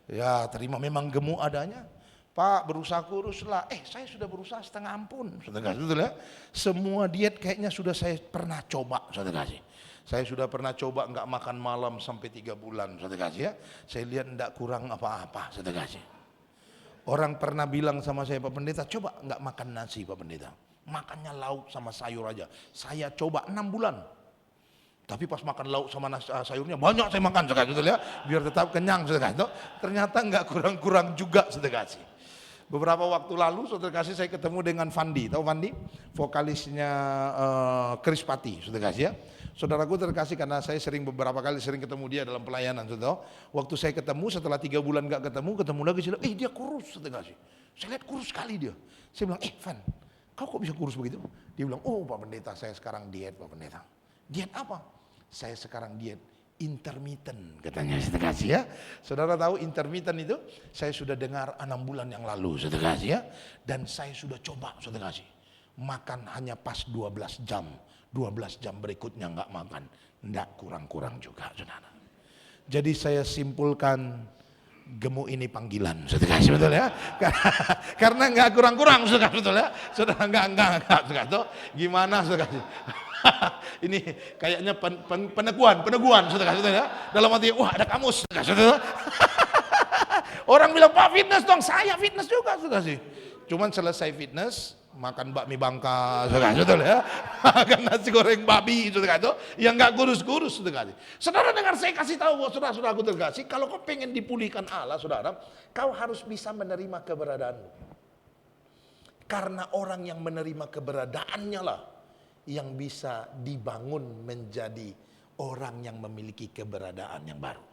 Ya terima, memang gemuk adanya. Pak berusaha kurus lah, saya sudah berusaha setengah ampun, saudara kasih, betul ya? Semua diet kayaknya sudah saya pernah coba, saudara kasih. Saya sudah pernah coba nggak makan malam sampai 3 bulan, saudara kasih ya. Saya lihat enggak kurang apa-apa, saudara kasih. Orang pernah bilang sama saya, Pak Pendeta, coba nggak makan nasi Pak Pendeta. Makannya lauk sama sayur aja. Saya coba 6 bulan. Tapi pas makan lauk sama sayurnya banyak saya makan, saudara kasih, ya, biar tetap kenyang, saudara kasih. Ternyata nggak kurang-kurang juga, saudara kasih. Beberapa waktu lalu, saudara kasih, saya ketemu dengan Fandi. Tahu Fandi? Vokalisnya Chris Patti, saudara kasih ya. Saudaraku terkasih, karena saya beberapa kali sering ketemu dia dalam pelayanan, saudara. Waktu saya ketemu, setelah 3 bulan nggak ketemu lagi, saya bilang, dia kurus, saudara kasih. Saya lihat kurus sekali dia. Saya bilang, Van, kau kok bisa kurus begitu? Dia bilang, oh Pak Pendeta, saya sekarang diet Pak Pendeta. Diet apa? Saya sekarang diet intermittent, katanya, saudara kasih ya. Saudara tahu intermittent itu? Saya sudah dengar 6 bulan yang lalu, saudara kasih ya. Dan saya sudah coba, saudara kasih. Makan hanya pas 12 jam. 12 jam berikutnya nggak makan. Nggak kurang-kurang juga, saudara. Jadi saya simpulkan, gemuk ini panggilan, saudara kasih, betul ya? Karena nggak kurang-kurang, saudara, betul ya? Saudara nggak, saudara. Gimana, saudara kasih? Ini kayaknya peneguhan, saudara, ya. Dalam arti, wah ada kamus, saudara. Orang bilang, Pak fitness dong, saya fitness juga, saudara sih. Cuman selesai fitness, makan bakmi Bangka, saudara, ya. Makan nasi goreng babi, saudara, itu yang nggak kurus-kurus, saudara. Saudara dengar saya kasih tahu, saudara-saudaraku terkasih, kalau kau pengen dipulihkan Allah, saudara, kau harus bisa menerima keberadaanmu. Karena orang yang menerima keberadaannya lah yang bisa dibangun menjadi orang yang memiliki keberadaan yang baru.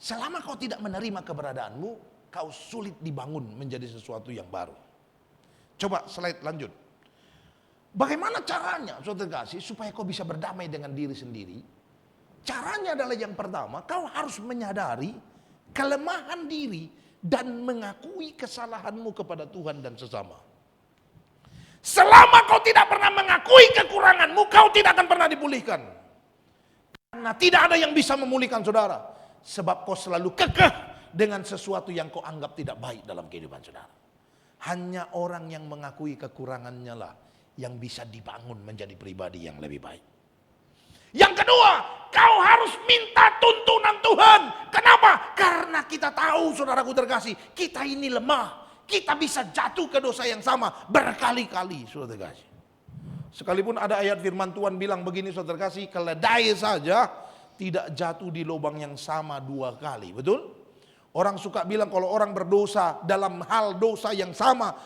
Selama kau tidak menerima keberadaanmu, kau sulit dibangun menjadi sesuatu yang baru. Coba slide lanjut. Bagaimana caranya, saudara kasih, supaya kau bisa berdamai dengan diri sendiri? Caranya adalah yang pertama, kau harus menyadari kelemahan diri dan mengakui kesalahanmu kepada Tuhan dan sesama. Selama kau tidak pernah mengakui kekuranganmu, kau tidak akan pernah dipulihkan. Karena tidak ada yang bisa memulihkan saudara. Sebab kau selalu kekeh dengan sesuatu yang kau anggap tidak baik dalam kehidupan saudara. Hanya orang yang mengakui kekurangannya lah yang bisa dibangun menjadi pribadi yang lebih baik. Yang kedua, kau harus minta tuntunan Tuhan. Kenapa? Karena kita tahu, saudaraku terkasih, kita ini lemah. Kita bisa jatuh ke dosa yang sama berkali-kali, saudara kasih. Sekalipun ada ayat firman Tuhan bilang begini, saudara kasih, keledai saja tidak jatuh di lubang yang sama 2 kali, betul? Orang suka bilang kalau orang berdosa dalam hal dosa yang sama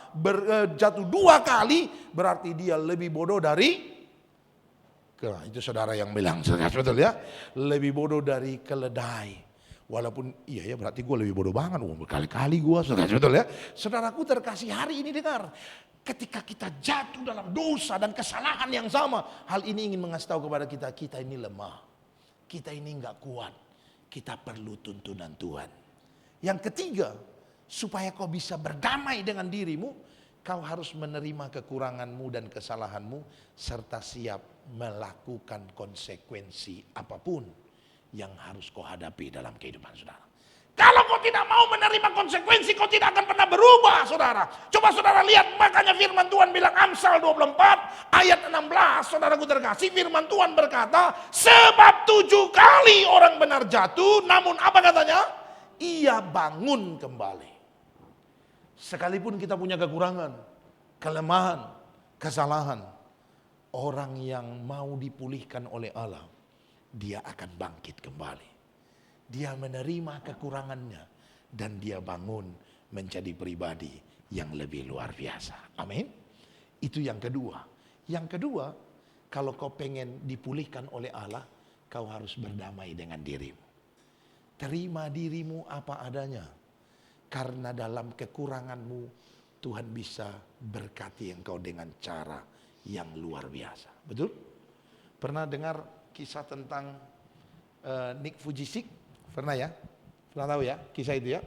jatuh 2 kali, berarti dia lebih bodoh dari, itu saudara yang bilang, saudara kasih, betul ya? Lebih bodoh dari keledai. Walaupun iya ya, berarti gue lebih bodoh banget, berkali-kali gue, saudara, betul ya. Saudaraku terkasih, hari ini dengar, ketika kita jatuh dalam dosa dan kesalahan yang sama, hal ini ingin mengasih tahu kepada kita, kita ini lemah, kita ini nggak kuat, kita perlu tuntunan Tuhan. Yang ketiga, supaya kau bisa berdamai dengan dirimu, kau harus menerima kekuranganmu dan kesalahanmu, serta siap melakukan konsekuensi apapun yang harus kau hadapi dalam kehidupan saudara. Kalau kau tidak mau menerima konsekuensi, kau tidak akan pernah berubah, saudara. Coba saudara lihat, makanya firman Tuhan bilang Amsal 24 ayat 16, saudaraku terkasih, firman Tuhan berkata, sebab 7 kali orang benar jatuh, namun apa katanya? Ia bangun kembali. Sekalipun kita punya kekurangan, kelemahan, kesalahan, orang yang mau dipulihkan oleh Allah, dia akan bangkit kembali. Dia menerima kekurangannya dan dia bangun menjadi pribadi yang lebih luar biasa. Amin. Itu yang kedua. Yang kedua, kalau kau pengen dipulihkan oleh Allah, kau harus berdamai dengan dirimu. Terima dirimu apa adanya. Karena dalam kekuranganmu Tuhan bisa berkati engkau dengan cara yang luar biasa. Betul? Pernah dengar kisah tentang Nick Vujicic? Pernah ya? Pernah tahu ya kisah itu ya?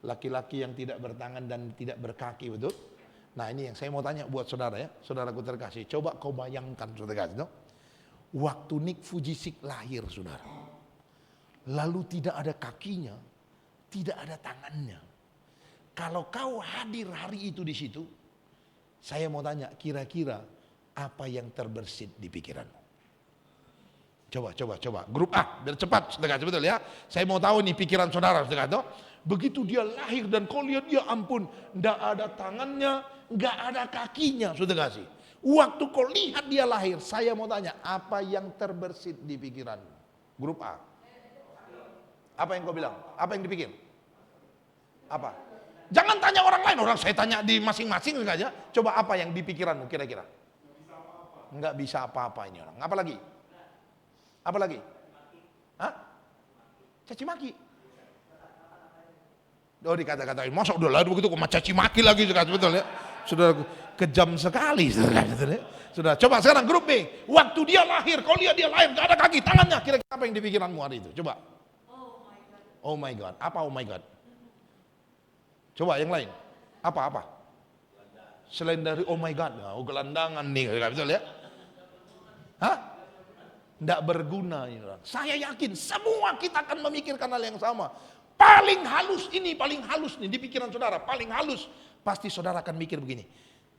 Laki-laki yang tidak bertangan dan tidak berkaki, betul? Nah ini yang saya mau tanya buat saudara ya, saudaraku terkasih. Coba kau bayangkan saudara kasih, no? Waktu Nick Vujicic lahir saudara, lalu tidak ada kakinya, tidak ada tangannya. Kalau kau hadir hari itu di situ, saya mau tanya, kira-kira apa yang terbersit di pikiranmu? Coba. Grup A, biar cepat, saudara, betul ya. Saya mau tahu nih pikiran saudara, saudara. Begitu dia lahir dan kau lihat dia, ampun, nggak ada tangannya, nggak ada kakinya, saudara kasih. Waktu kau lihat dia lahir, saya mau tanya, apa yang terbersit di pikiranmu? Grup A. Apa yang kau bilang? Apa yang dipikir? Apa? Jangan tanya orang lain, orang saya tanya di masing-masing saja. Coba apa yang di pikiranmu kira-kira? Enggak bisa apa-apa ini orang. Apa lagi? Apa lagi? Hah? Caci maki. Oh dikata-katain, masa udah lah begitu kok caci maki lagi, betul ya? Sudah kejam sekali, sudah. Coba sekarang grup B, waktu dia lahir, kau lihat dia lahir, gak ada kaki, tangannya, kira-kira apa yang di pikiranmu hari itu? Coba. Oh my God, apa oh my God? Coba yang lain, apa? Selain dari oh my God, gelandangan nih, betul ya? Hah? Nggak berguna ini orang. Saya yakin semua kita akan memikirkan hal yang sama. Paling halus nih di pikiran saudara, paling halus. Pasti saudara akan mikir begini,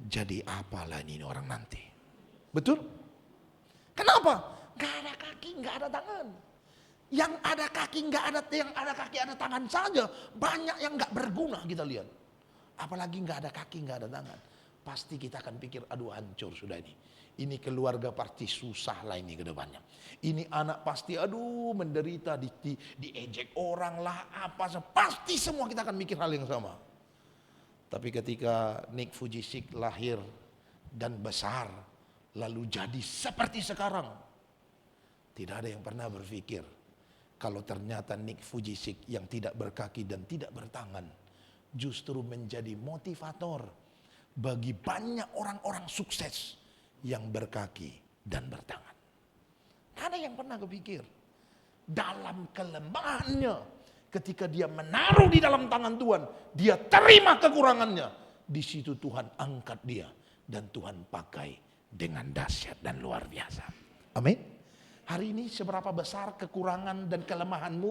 jadi apalah ini orang nanti? Betul? Kenapa? Gak ada kaki, gak ada tangan. Yang ada kaki nggak ada, yang ada kaki ada tangan saja, banyak yang nggak berguna kita lihat. Apalagi nggak ada kaki nggak ada tangan, pasti kita akan pikir, aduh hancur sudah ini. Ini keluarga pasti susah lah ini ke depannya. Ini anak pasti aduh menderita, diejek orang lah apa, pasti semua kita akan mikir hal yang sama. Tapi ketika Nick Vujicic lahir dan besar, lalu jadi seperti sekarang, tidak ada yang pernah berpikir kalau ternyata Nick Vujicic yang tidak berkaki dan tidak bertangan justru menjadi motivator bagi banyak orang-orang sukses yang berkaki dan bertangan. Tidak ada yang pernah kepikir dalam kelemahannya, ketika dia menaruh di dalam tangan Tuhan, dia terima kekurangannya. Di situ Tuhan angkat dia dan Tuhan pakai dengan dahsyat dan luar biasa. Amin. Hari ini seberapa besar kekurangan dan kelemahanmu,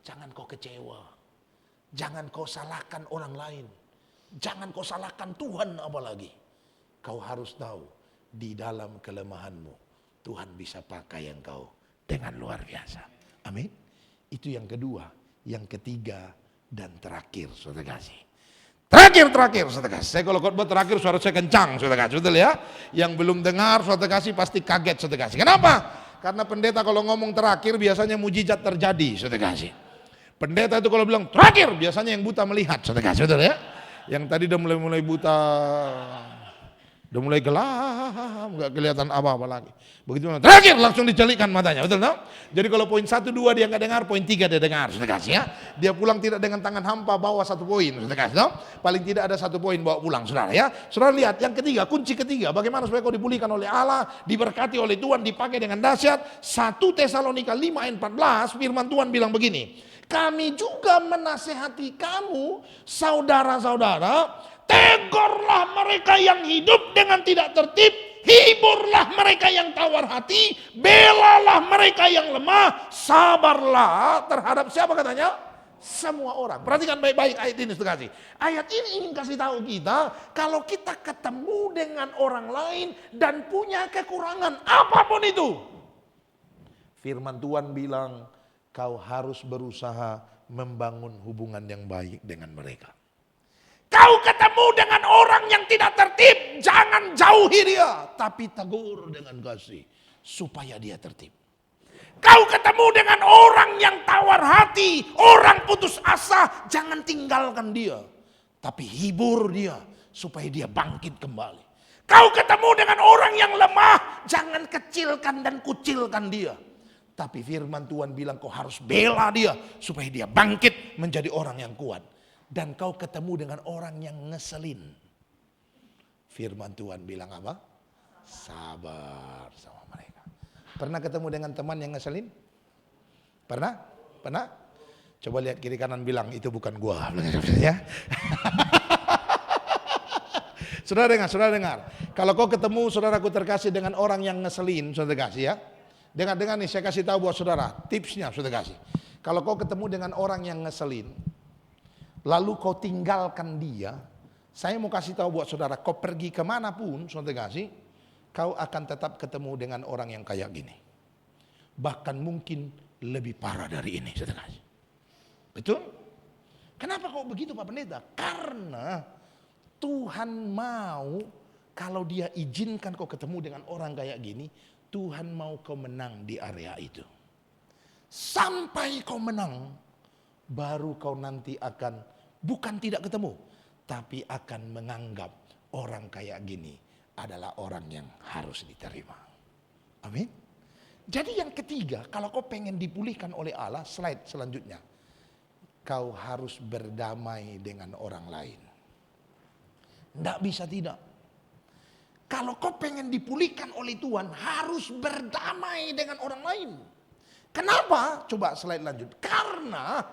jangan kau kecewa. Jangan kau salahkan orang lain. Jangan kau salahkan Tuhan apalagi. Kau harus tahu, di dalam kelemahanmu, Tuhan bisa pakai engkau dengan luar biasa. Amin. Itu yang kedua. Yang ketiga dan terakhir, saudara kasih. Terakhir, saudara kasih. Saya kalau khotbah terakhir suara saya kencang, saudara kasih. Betul ya? Yang belum dengar, saudara kasih pasti kaget, saudara kasih. Kenapa? Karena pendeta kalau ngomong terakhir biasanya mujizat terjadi, saudara kasih. Pendeta itu kalau bilang terakhir biasanya yang buta melihat, saudara kasih, betul ya? Yang tadi udah mulai buta, udah mulai gelap, nggak kelihatan apa-apa lagi. Begitu terakhir langsung dicelikan matanya, betul no? Jadi kalau poin 1, 2 dia nggak dengar, poin 3 dia dengar, saudara kasih ya. Dia pulang tidak dengan tangan hampa bawa 1 poin, saudara kasih no? Paling tidak ada 1 poin bawa pulang, saudara ya. Saudara lihat yang ketiga, kunci ketiga, bagaimana supaya kau dipulihkan oleh Allah, diberkati oleh Tuhan, dipakai dengan dahsyat. 1 Tesalonika 5 ayat 14, firman Tuhan bilang begini, kami juga menasehati kamu, saudara-saudara, tegurlah mereka yang hidup dengan tidak tertib, hiburlah mereka yang tawar hati, belalah mereka yang lemah, sabarlah terhadap siapa katanya? Semua orang. Perhatikan baik-baik ayat ini, saudara kasih. Ayat ini ingin kasih tahu kita, kalau kita ketemu dengan orang lain dan punya kekurangan apapun itu, firman Tuhan bilang, kau harus berusaha membangun hubungan yang baik dengan mereka. Kau ketemu dengan orang yang tidak tertib, jangan jauhi dia, tapi tegur dengan kasih supaya dia tertib. Kau ketemu dengan orang yang tawar hati, orang putus asa, jangan tinggalkan dia, tapi hibur dia supaya dia bangkit kembali. Kau ketemu dengan orang yang lemah, jangan kecilkan dan kucilkan dia, tapi firman Tuhan bilang kau harus bela dia supaya dia bangkit menjadi orang yang kuat. dan kau ketemu dengan orang yang ngeselin. Firman Tuhan bilang apa? Sabar sama mereka. Pernah ketemu dengan teman yang ngeselin? Pernah? Pernah? Coba lihat kiri kanan bilang, itu bukan gua. Ya. Saudara dengar. Kalau kau ketemu, saudaraku terkasih, dengan orang yang ngeselin, saudara kasih ya. Dengar nih, saya kasih tahu buat saudara, tipsnya saudara kasih. Kalau kau ketemu dengan orang yang ngeselin, lalu kau tinggalkan dia, saya mau kasih tahu buat saudara, kau pergi kemanapun, saudara kasih, kau akan tetap ketemu dengan orang yang kayak gini. Bahkan mungkin lebih parah dari ini, saudara kasih. Betul? Kenapa kok begitu Pak Pendeta? Karena Tuhan mau, kalau dia izinkan kau ketemu dengan orang kayak gini, Tuhan mau kau menang di area itu. Sampai kau menang, baru kau nanti akan bukan tidak ketemu, tapi akan menganggap orang kayak gini adalah orang yang harus diterima. Amin. Jadi yang ketiga, kalau kau pengen dipulihkan oleh Allah, slide selanjutnya. Kau harus berdamai dengan orang lain. Tidak bisa tidak. Kalau kau pengen dipulihkan oleh Tuhan, harus berdamai dengan orang lain. Kenapa? Coba slide lanjut. Karena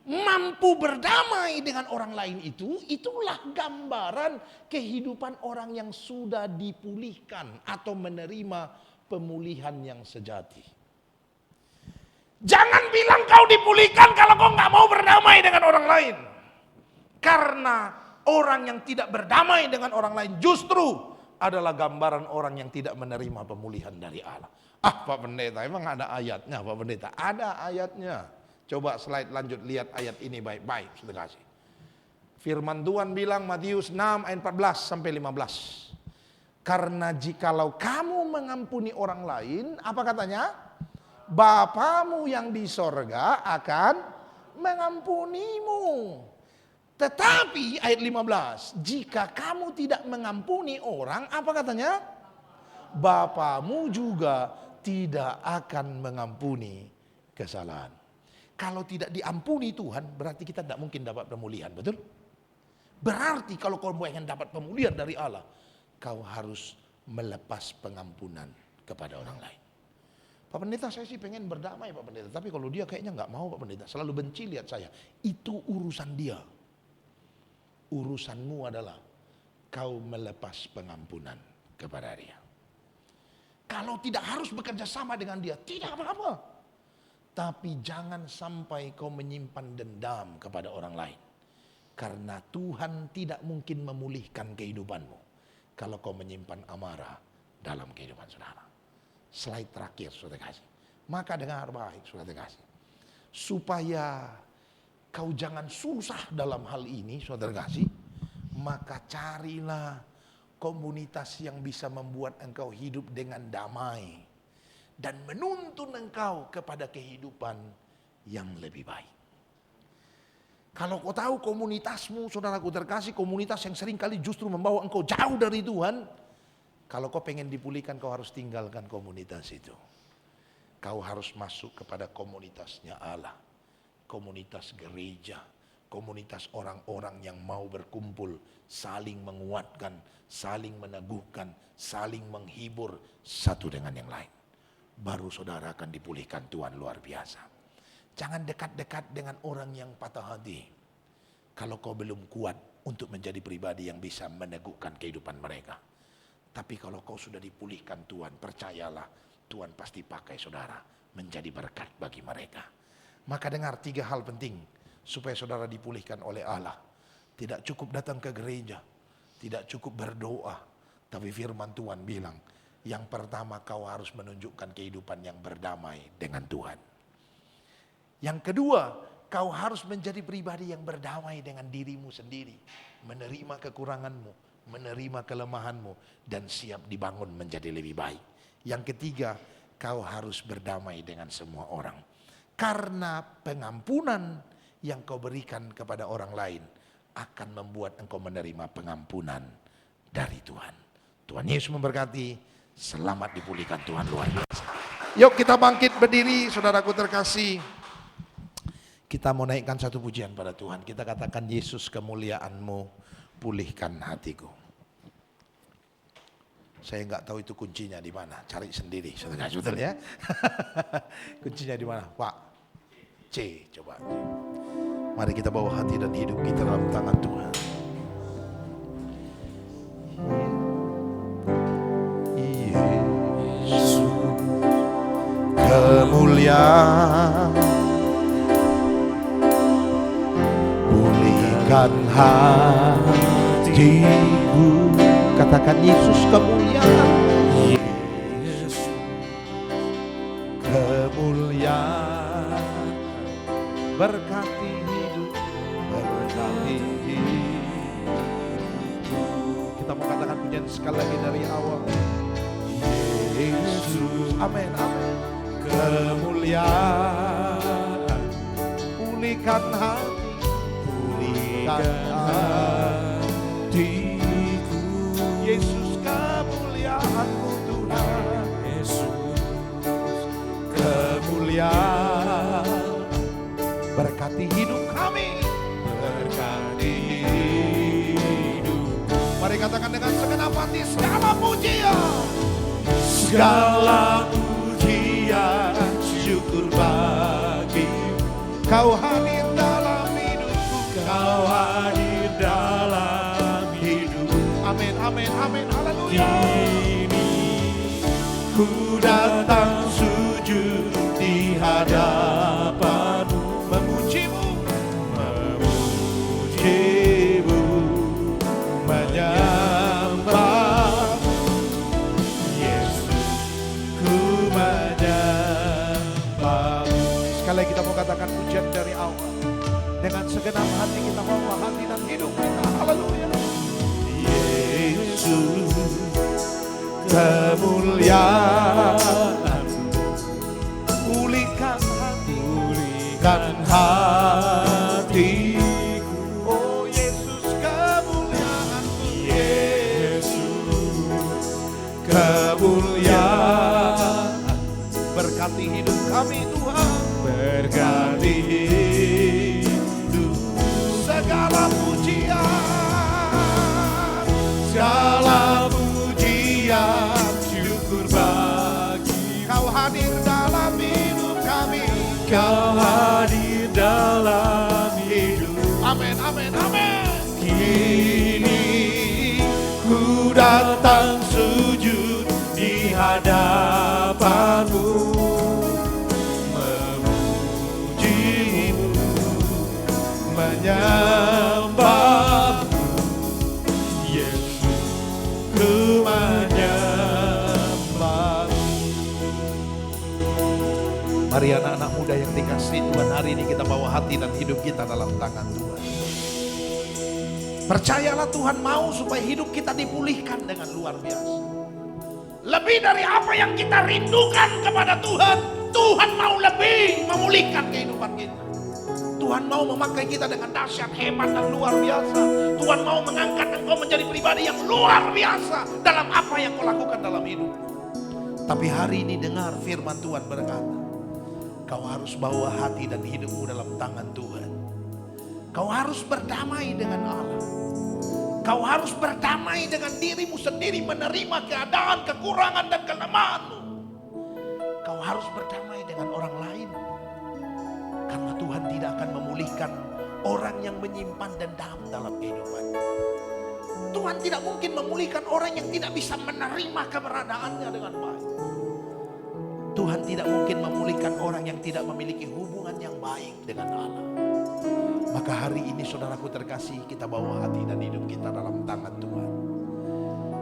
mampu berdamai dengan orang lain itu, itulah gambaran kehidupan orang yang sudah dipulihkan atau menerima pemulihan yang sejati. Jangan bilang kau dipulihkan kalau kau nggak mau berdamai dengan orang lain. Karena orang yang tidak berdamai dengan orang lain justru adalah gambaran orang yang tidak menerima pemulihan dari Allah. Ah Pak Pendeta, emang ada ayatnya Pak Pendeta? Ada ayatnya. Coba slide lanjut, lihat ayat ini baik-baik. Sudah kasih. Firman Tuhan bilang Matius 6 ayat 14 sampai 15. Karena jikalau kamu mengampuni orang lain, apa katanya? Bapamu yang di sorga akan mengampunimu. Tetapi ayat 15, jika kamu tidak mengampuni orang, apa katanya? Bapamu juga tidak akan mengampuni kesalahan. Kalau tidak diampuni Tuhan, berarti kita tidak mungkin dapat pemulihan, betul? Berarti kalau kau ingin dapat pemulihan dari Allah, kau harus melepas pengampunan kepada orang lain. Pak Pendeta, saya sih pengen berdamai Pak Pendeta, tapi kalau dia kayaknya nggak mau Pak Pendeta, selalu benci lihat saya. Itu urusan dia. Urusanmu adalah kau melepas pengampunan kepada dia. Kalau tidak harus bekerja sama dengan dia, tidak apa-apa. Tapi jangan sampai kau menyimpan dendam kepada orang lain. Karena Tuhan tidak mungkin memulihkan kehidupanmu kalau kau menyimpan amarah dalam kehidupan saudara. Slide terakhir sudah kasih. Maka dengar baik sudah kasih. Supaya kau jangan susah dalam hal ini saudara kasih. Maka carilah komunitas yang bisa membuat engkau hidup dengan damai. Dan menuntun engkau kepada kehidupan yang lebih baik. Kalau kau tahu komunitasmu, saudaraku terkasih, komunitas yang seringkali justru membawa engkau jauh dari Tuhan. Kalau kau pengen dipulihkan, kau harus tinggalkan komunitas itu. Kau harus masuk kepada komunitasnya Allah. Komunitas gereja. Komunitas orang-orang yang mau berkumpul, saling menguatkan, saling meneguhkan, saling menghibur satu dengan yang lain. Baru saudara akan dipulihkan Tuhan luar biasa. Jangan dekat-dekat dengan orang yang patah hati. Kalau kau belum kuat untuk menjadi pribadi yang bisa meneguhkan kehidupan mereka. Tapi kalau kau sudah dipulihkan Tuhan, percayalah Tuhan pasti pakai saudara menjadi berkat bagi mereka. Maka dengar 3 hal penting supaya saudara dipulihkan oleh Allah. Tidak cukup datang ke gereja, tidak cukup berdoa, tapi firman Tuhan bilang, yang pertama kau harus menunjukkan kehidupan yang berdamai dengan Tuhan. Yang kedua, kau harus menjadi pribadi yang berdamai dengan dirimu sendiri. Menerima kekuranganmu, menerima kelemahanmu, dan siap dibangun menjadi lebih baik. Yang ketiga, kau harus berdamai dengan semua orang. Karena pengampunan yang kau berikan kepada orang lain akan membuat engkau menerima pengampunan dari Tuhan. Tuhan Yesus memberkati. Selamat dipulihkan Tuhan luar biasa. Yuk kita bangkit berdiri, saudaraku terkasih. Kita mau naikkan satu pujian pada Tuhan. Kita katakan, Yesus kemuliaan-Mu pulihkan hatiku. Saya nggak tahu itu kuncinya di mana. Cari sendiri, saudara ya. Kuncinya di mana, Pak? C, coba. Mari kita bawa hati dan hidup kita dalam tangan Tuhan. Yesus kemuliaan, pulihkan hatiku. Katakan, Yesus kemuliaan, Yesus kemuliaan, berkati hidup, berkati hidup. Kita mau katakan pujian sekali lagi dari awal. Yesus, amin, amin. Kemuliaan, pulihkan hati, pulihkan hatiku. Yesus kemuliaan-Mu Tuhan, Yesus kemuliaan, berkati hidup kami, berkati hidup. Mari katakan dengan segenap hati, segala pujian, segala pujian, syukur bagi Kau hadir dalam hidupku, Kau hadir dalam hidup. Amin, amin, amin, haleluya. Kini ku datang sujud di hadapan-Mu, memuji-Mu, memuji-Mu, menyembah Yesus, ku menyembah. Sekali lagi kita mau katakan pujian dari awal. Dengan segenap hati kita bawa hati dan hidup kita, haleluya. Yesus kemuliaan, pulihkan hati, pulihkan hatiku. Oh Yesus kemuliaan, Yesus kemuliaan, berkati hidup kami Tuhan, berkati hidup. Segala pujian, segala pujian, syukur bagi Kau hadir dalam hidup kami, Kau hadir dalam hidup. Amin, amin, amin. Kini ku datang sujud di hadapan-Mu, memuji-Mu, menyembah Yesus, ku menyembah. Mari anak-anak muda yang dikasihi Tuhan, hari ini kita bawa hati dan hidup kita dalam tangan Tuhan. Percayalah Tuhan mau supaya hidup kita dipulihkan dengan luar biasa. Lebih dari apa yang kita rindukan kepada Tuhan, Tuhan mau lebih memulihkan kehidupan kita. Tuhan mau memakai kita dengan dahsyat, hebat dan luar biasa. Tuhan mau mengangkat engkau menjadi pribadi yang luar biasa dalam apa yang kau lakukan dalam hidup. Tapi hari ini dengar firman Tuhan berkata, kau harus bawa hati dan hidupmu dalam tangan Tuhan. Kau harus berdamai dengan Allah. Kau harus berdamai dengan dirimu sendiri, menerima keadaan, kekurangan dan kelemahanmu. Kau harus berdamai dengan orang lain. Karena Tuhan tidak akan memulihkan orang yang menyimpan dendam dalam kehidupan. Tuhan tidak mungkin memulihkan orang yang tidak bisa menerima keberadaannya dengan baik. Tuhan tidak mungkin memulihkan orang yang tidak memiliki hubungan yang baik dengan Allah. Maka hari ini saudaraku terkasih, kita bawa hati dan hidup kita dalam tangan Tuhan.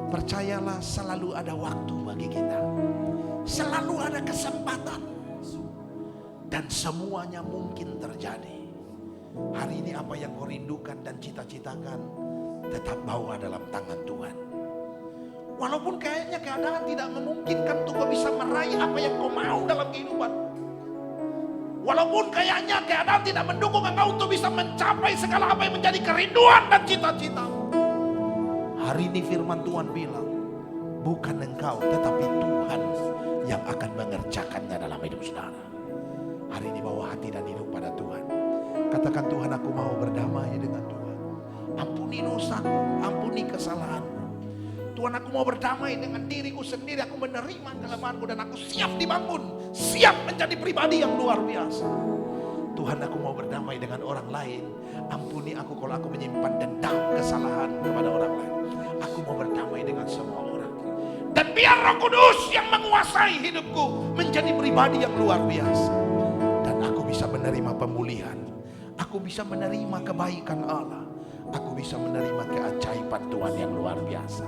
Percayalah, selalu ada waktu bagi kita. Selalu ada kesempatan. Dan semuanya mungkin terjadi. Hari ini apa yang kau rindukan dan cita-citakan, tetap bawa dalam tangan Tuhan. Walaupun kayaknya keadaan tidak memungkinkan untuk kau bisa meraih apa yang kau mau dalam kehidupan. Walaupun kayaknya keadaan tidak mendukung engkau untuk bisa mencapai segala apa yang menjadi kerinduan dan cita-cita. Hari ini firman Tuhan bilang, bukan engkau tetapi Tuhan yang akan mengerjakannya dalam hidup saudara. Hari ini bawa hati dan hidup pada Tuhan. Katakan, Tuhan, aku mau berdamai dengan Tuhan. Ampuni dosaku, ampuni kesalahanku. Tuhan, aku mau berdamai dengan diriku sendiri. Aku menerima kelemahanku dan aku siap dibangun, siap menjadi pribadi yang luar biasa. Tuhan, aku mau berdamai dengan orang lain. Ampuni aku kalau aku menyimpan dendam kesalahan kepada orang lain. Aku mau berdamai dengan semua orang. Dan biar Roh Kudus yang menguasai hidupku menjadi pribadi yang luar biasa. Dan aku bisa menerima pemulihan. Aku bisa menerima kebaikan Allah. Aku bisa menerima keajaiban Tuhan yang luar biasa.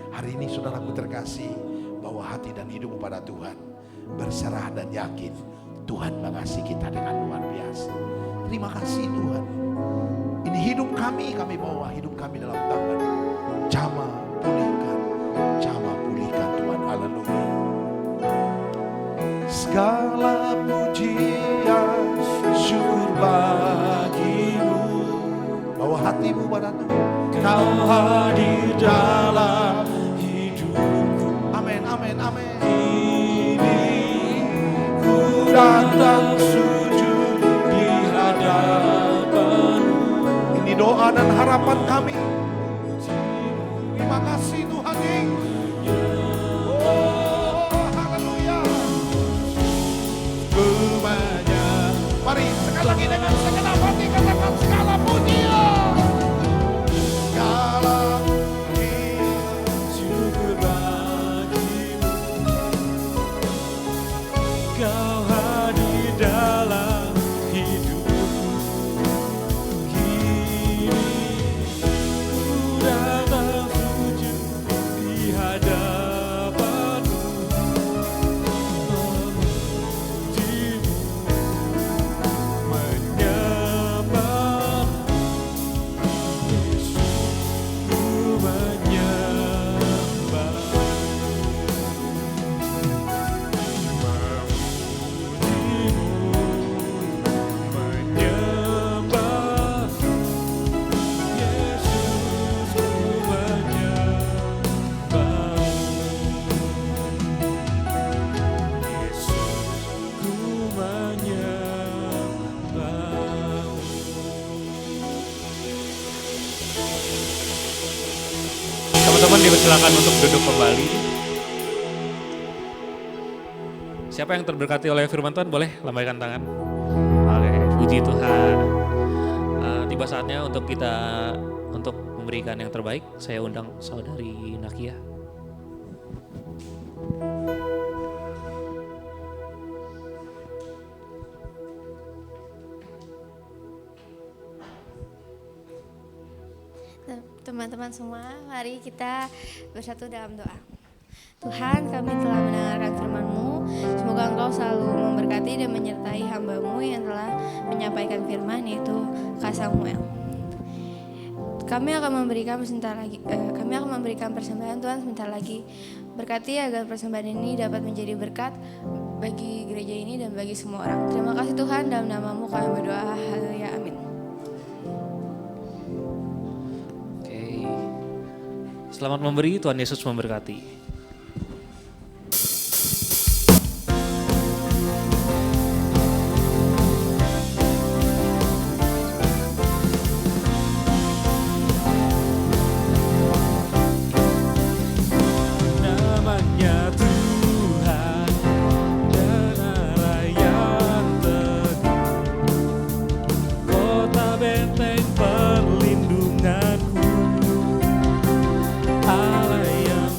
Hari ini saudaraku terkasih, bawa hati dan hidupmu pada Tuhan. Berserah dan yakin Tuhan mengasihi kita dengan luar biasa. Terima kasih Tuhan. Ini hidup kami bawa hidup kami dalam tangan. Jamah pulihkan Tuhan. Haleluya. Segala pujian syukur bagimu. Bawa hatimu pada Tuhan. Kau hadir dalam hidupku. Amin, amin, amin. Kini ku datang sujud di hadapan-Mu. Ini doa dan harapan kami. Terima kasih Tuhan. Oh, haleluya. Mari sekali lagi dengan segenap hati katakan segala pujian. Segala Syukur bagimu. Kau hadir dalam hidupku. Kini ku datang sujud di hadapan-Mu. Memujimu, menyembah Yesus, ku menyembah. Memujimu, menyembah Yesus, ku menyembah. Yesus, ku menyembah. Teman-teman dipersilakan untuk duduk kembali. Siapa yang terberkati oleh firman Tuhan boleh lambaikan tangan. Oke, puji Tuhan. Tiba saatnya untuk kita memberikan yang terbaik. Saya undang saudari Nakia. Teman-teman semua, mari kita bersatu dalam doa. Tuhan, kami telah mendengarkan firman-Mu. Semoga Engkau selalu memberkati dan menyertai hamba-Mu yang telah menyampaikan firman, yaitu Kak Samuel. Kami akan memberikan persembahan Tuhan sebentar lagi. Berkati agar persembahan ini dapat menjadi berkat bagi gereja ini dan bagi semua orang. Terima kasih Tuhan, dalam nama-Mu kami berdoa. Haleluya, amin. Selamat memberi, Tuhan Yesus memberkati. Namanya Tuhan dan Allah yang teguh, kota benteng perlindunganku, Allah yang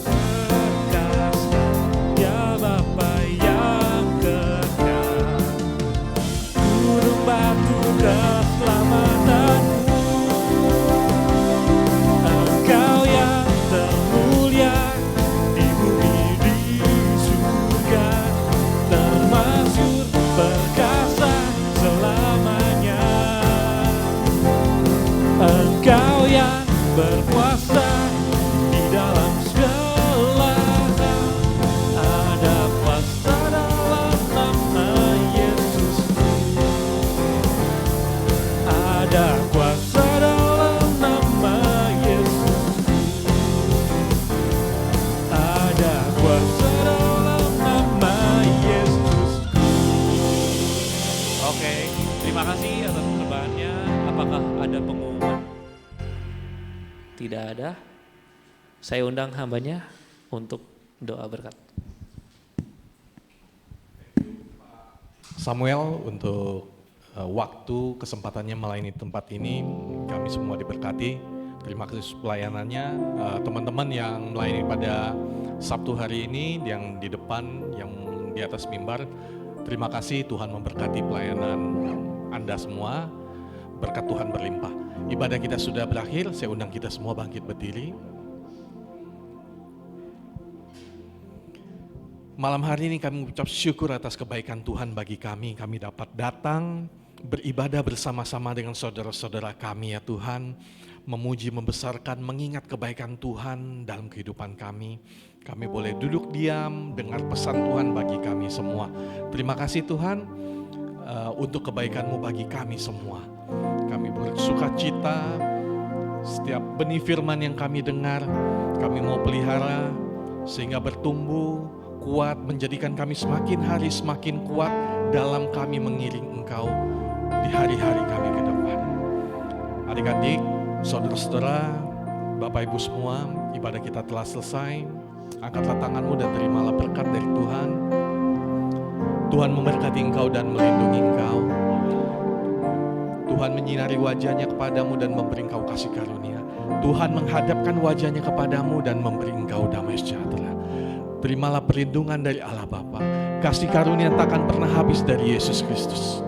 Tidak ada. Saya undang hambanya untuk doa berkat. Samuel untuk waktu kesempatannya melayani tempat ini, kami semua diberkati. Terima kasih pelayanannya, teman-teman yang melayani pada Sabtu hari ini, yang di depan, yang di atas mimbar. Terima kasih, Tuhan memberkati pelayanan Anda semua, berkat Tuhan berlimpah. Ibadah kita sudah berakhir, saya undang kita semua bangkit berdiri. Malam hari ini kami mengucap syukur atas kebaikan Tuhan bagi kami. Kami dapat datang beribadah bersama-sama dengan saudara-saudara kami ya Tuhan. Memuji, membesarkan, mengingat kebaikan Tuhan dalam kehidupan kami. Kami boleh duduk diam, dengar pesan Tuhan bagi kami semua. Terima kasih Tuhan untuk kebaikan-Mu bagi kami semua. Kami bersuka cita setiap benih firman yang kami dengar. Kami mau pelihara sehingga bertumbuh, kuat, menjadikan kami semakin hari semakin kuat dalam kami mengiring Engkau di hari-hari kami ke depan. Adik-adik, saudara-saudara, Bapak Ibu semua, ibadah kita telah selesai. Angkatlah tanganmu dan terimalah berkat dari Tuhan. Tuhan memberkati engkau dan melindungi engkau. Tuhan menyinari wajahnya kepadamu dan memberi engkau kasih karunia. Tuhan menghadapkan wajahnya kepadamu dan memberi engkau damai sejahtera. Terimalah perlindungan dari Allah Bapa, kasih karunia takkan pernah habis dari Yesus Kristus.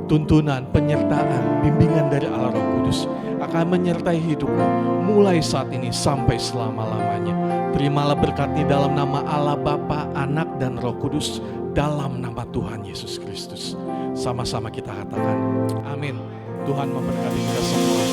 Tuntunan, penyertaan, bimbingan dari Allah Roh Kudus akan menyertai hidupmu mulai saat ini sampai selama-lamanya. Terimalah berkat ini dalam nama Allah Bapa, Anak dan Roh Kudus, dalam nama Tuhan Yesus Kristus. Sama-sama kita katakan, amin. Tuhan memberkati kita semua.